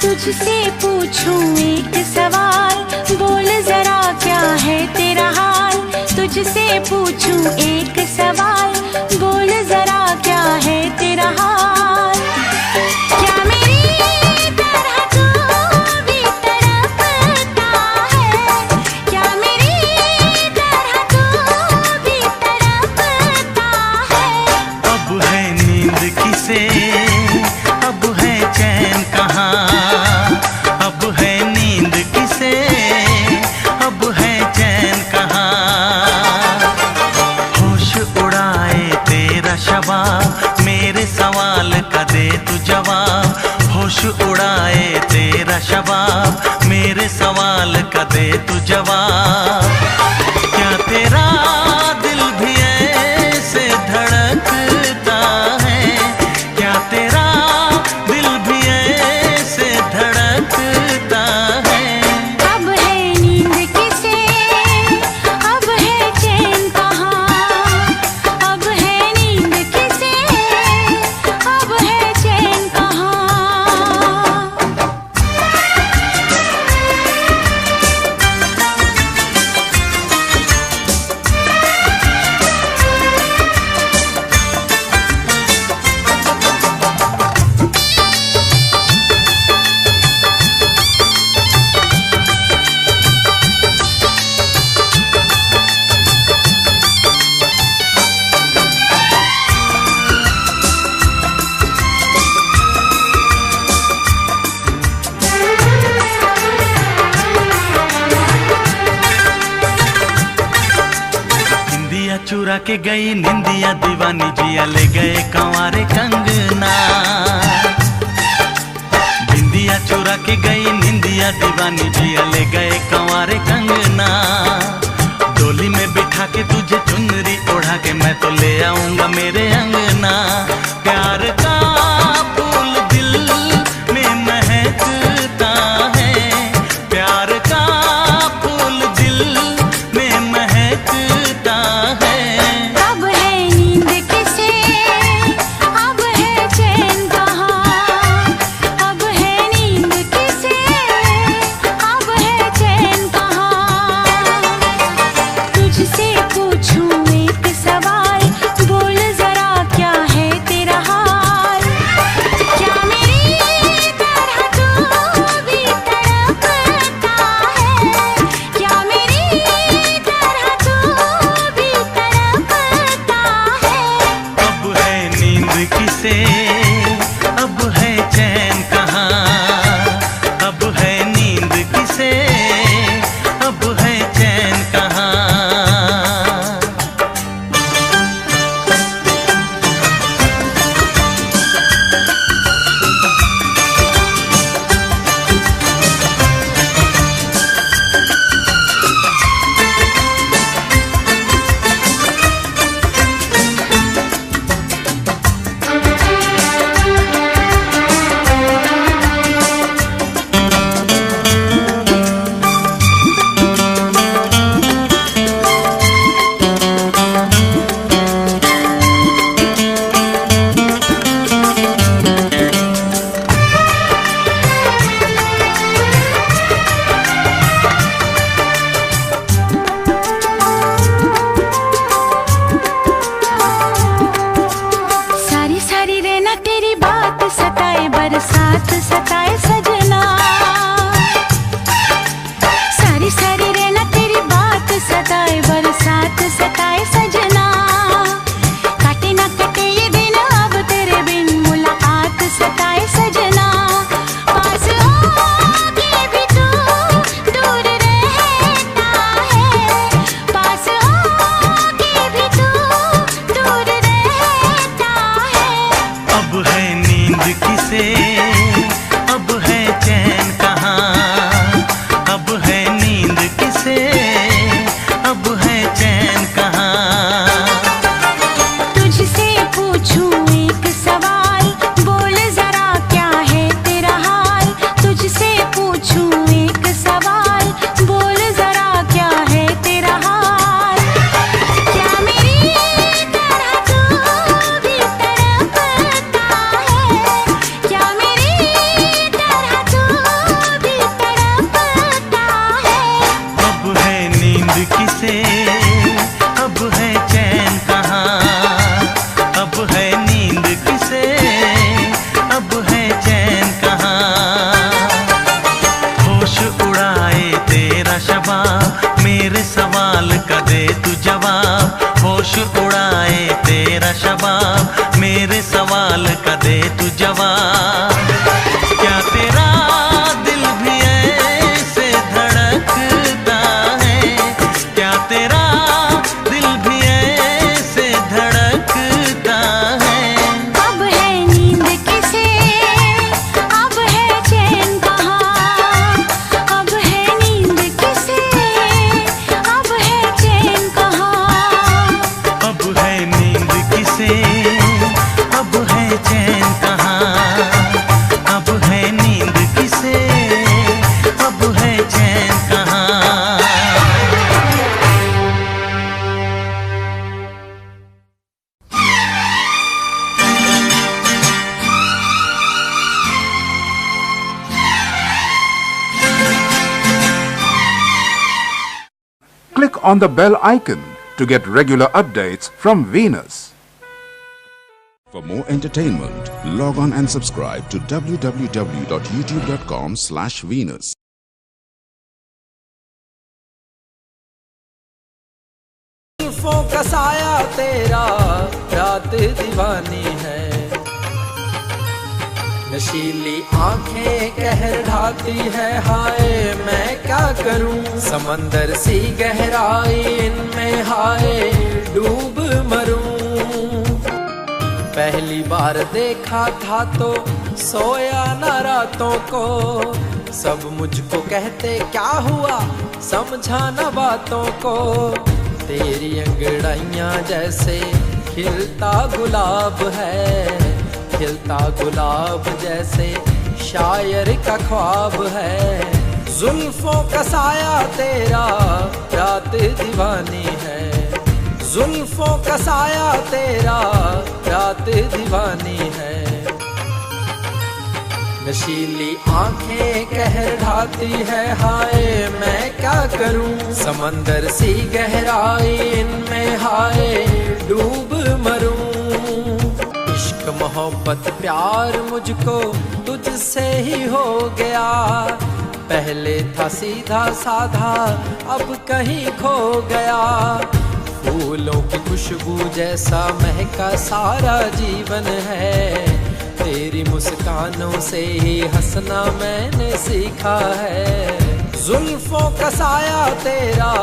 तुझसे पूछूं एक सवाल, बोल जरा क्या है तेरा हाल। तुझसे पूछूं एक सवाल, बोल जरा क्या है तेरा हाल। क्या मेरी तरह तू भी तड़पता है, क्या मेरी तरह तू भी तड़पता है। अब है नींद किसे, अब है चैन कहाँ। अब है नींद किसे, अब है चैन कहाँ। होश उड़ाए तेरा शबाब, मेरे सवाल का दे तू जवाब। होश उड़ाए तेरा शबाब, मेरे सवाल का दे तू जवाब। क्या तेरा दिल भी ऐसे धड़कता है, क्या तेरा दिल भी ऐसे धड़कता है। अब है नींद किसे, अब है चैन कहाँ। अब है नींद किसे, अब है चैन कहाँ। निंदिया चुरा के गई निंदिया दीवानी, जिया ले गए कंवारे कंगना। बिंदिया चुरा के गई निंदिया दीवानी, जिया ले गए कंवारे कंगना। डोली में बिठा के तुझे चुनरी ओढ़ा के मैं तो ले आऊंगा मेरे अंगना। प्यार का फूल दिल में महकता है, प्यार का फूल दिल में महकता है। अब है नींद किसे, अब है चैन कहाँ। अब है नींद किसे, अब है चैन कहाँ। तुझसे पूछूं एक सवाल, बोल जरा क्या है तेरा किसे, अब है चैन कहाँ, अब है नींद किसे, अब है चैन कहाँ। होश उड़ाए तेरा शबाब, मेरे सवाल का दे तू जवाब। होश उड़ाए तेरा शबाब, मेरे सवाल का दे तू जवाब। क्या तेरा दिल भी ऐसे धड़कता है, क्या तेरा दिल भी ऐसे धड़कता है। अब है नींद किसे, अब है चैन कहाँ, अब है नींद किसे, अब है चैन कहाँ। अब है नींद किसे, अब है चैन कहाँ, अब है नींद किसे, अब है चैन कहाँ। Click on the bell icon to get regular updates from Venus. For more entertainment, log on and subscribe to www.youtube.com/Venus. जुल्फों का साया तेरा रात दीवानी है, नशीली आंखें कहर ढाती है। हाय मैं क्या करूं, समंदर सी गहराई इनमें हाय डूब मरूं। पहली बार देखा था तो सोया न रातों को, सब मुझको कहते क्या हुआ समझा न बातों को। तेरी अंगड़ाइयां जैसे खिलता गुलाब है, खिलता गुलाब जैसे शायर का ख्वाब है। जुल्फों का साया तेरा रात दीवानी है, जुल्फों का साया तेरा रात दीवानी है। नशीली आंखें कहर ढाती है, हाय मैं क्या करूं, समंदर सी गहराई इनमें हाय डूब मरूं। इश्क मोहब्बत प्यार मुझको तुझसे ही हो गया, पहले था सीधा साधा अब कहीं खो गया। फूलों की खुशबू जैसा महका सारा जीवन है, तेरी मुस्कानों से ही हंसना मैंने सीखा है। जुल्फों का साया तेरा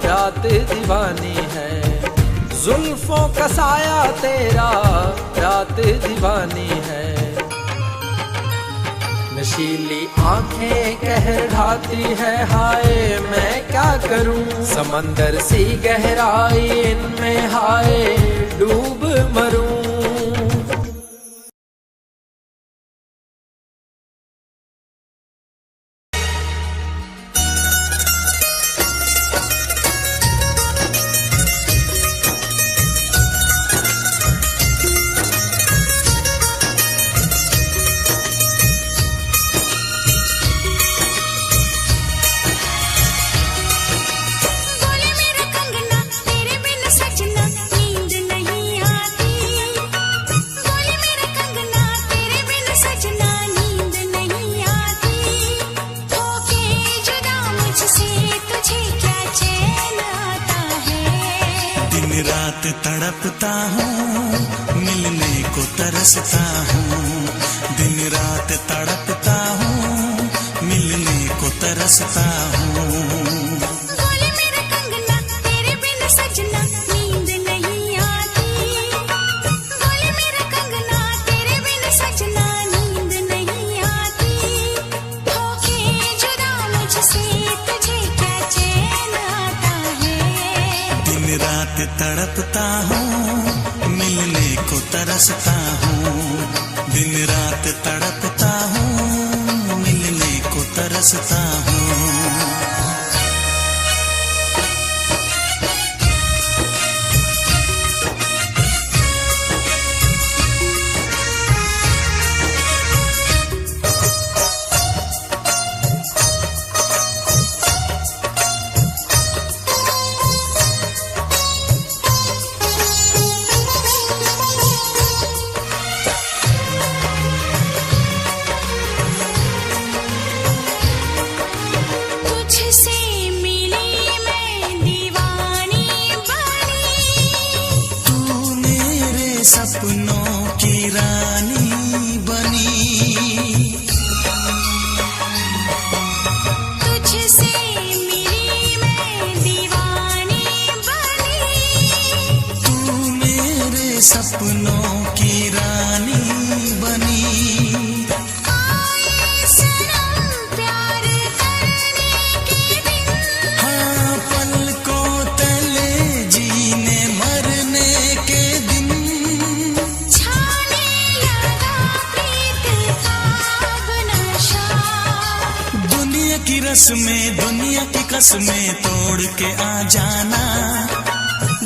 रात दीवानी है, जुल्फों का साया तेरा रात दीवानी है। नशीली आंखें कहर ढाती है, हाय मैं क्या करूं, समंदर सी गहराई इनमें हाय डूब मरूं। रात तड़पता हूँ, मिलने को तरसता हूँ। दिन रात तड़पता हूँ, मिलने को तरसता हूँ। बोले मेरा कंगना तेरे बिन सजना नींद नहीं आती। बोले मेरा कंगना तेरे बिन सजना नींद नहीं आती। होके जुदा मुझसे तुझे क्या चैन आता है। दिन रात तड़पता हूँ, मिलने को तरसता हूँ। दिन रात तड़पता हूँ, मिलने को तरसता हूँ। सपनों की रानी बनी। आए सनम प्यार करने के दिन, हाँ पलकों तले जीने मरने के दिन। छाने लगा प्रीत का अब नशा। दुनिया की रस्में दुनिया की कसमें तोड़ के आ जाना।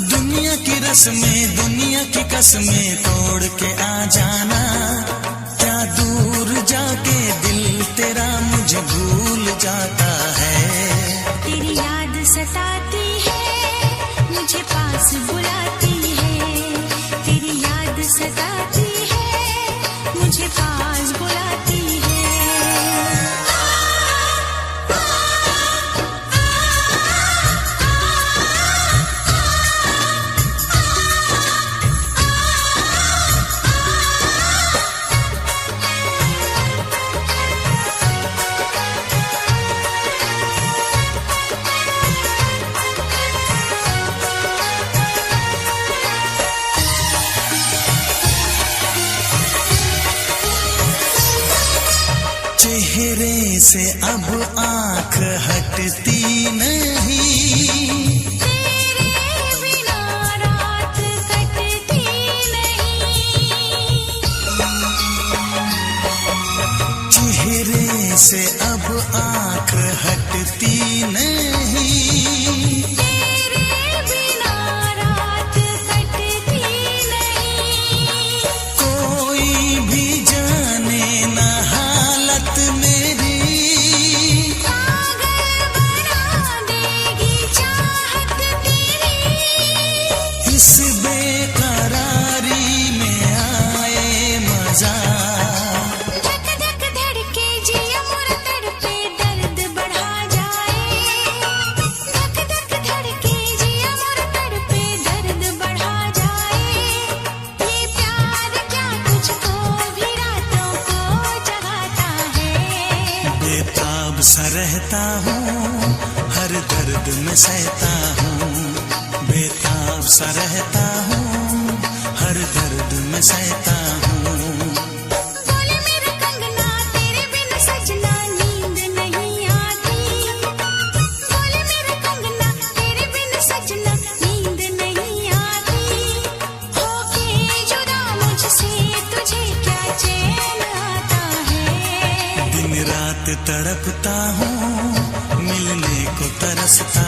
दुनिया की रस्में दुनिया की कसमें तोड़ के आ जाना। क्या दूर जाके दिल तेरा मुझे भूल जाता है। तेरी याद सताती है, मुझे पास बुलाती है। तेरी याद सताती है, मुझे पास बुलाती है। चेहरे से अब आंख हटती नहीं। तेरे बिना रात कटती नहीं। चेहरे से अब आंख हटती नहीं। तेरे बिना रात कटती नहीं। कोई भी जाने ना हालत मेरी। पागल बना देगी चाहत तेरी। इस बेकरारी में आए मजा। धक धक धड़के जिया मोर तड़पे दर्द बढ़ा जाए। धक धक धड़के जिया मोर तड़पे दर्द बढ़ा जाए। ये प्यार क्या तुझको भी रातों को जगाता है। बेताब सा रहता हूँ हर दर्द में सहता हूँ। बेताब सा रहता हूँ हर दर्द में सहता हूँ। बोले मेरा कंगना तेरे बिन सजना नींद नहीं आती। बोले मेरा कंगना तेरे बिन सजना नींद नहीं आती। होके जुदा मुझसे तुझे क्या चैन आता है। दिन रात तड़पता हूँ मिलने को तरसता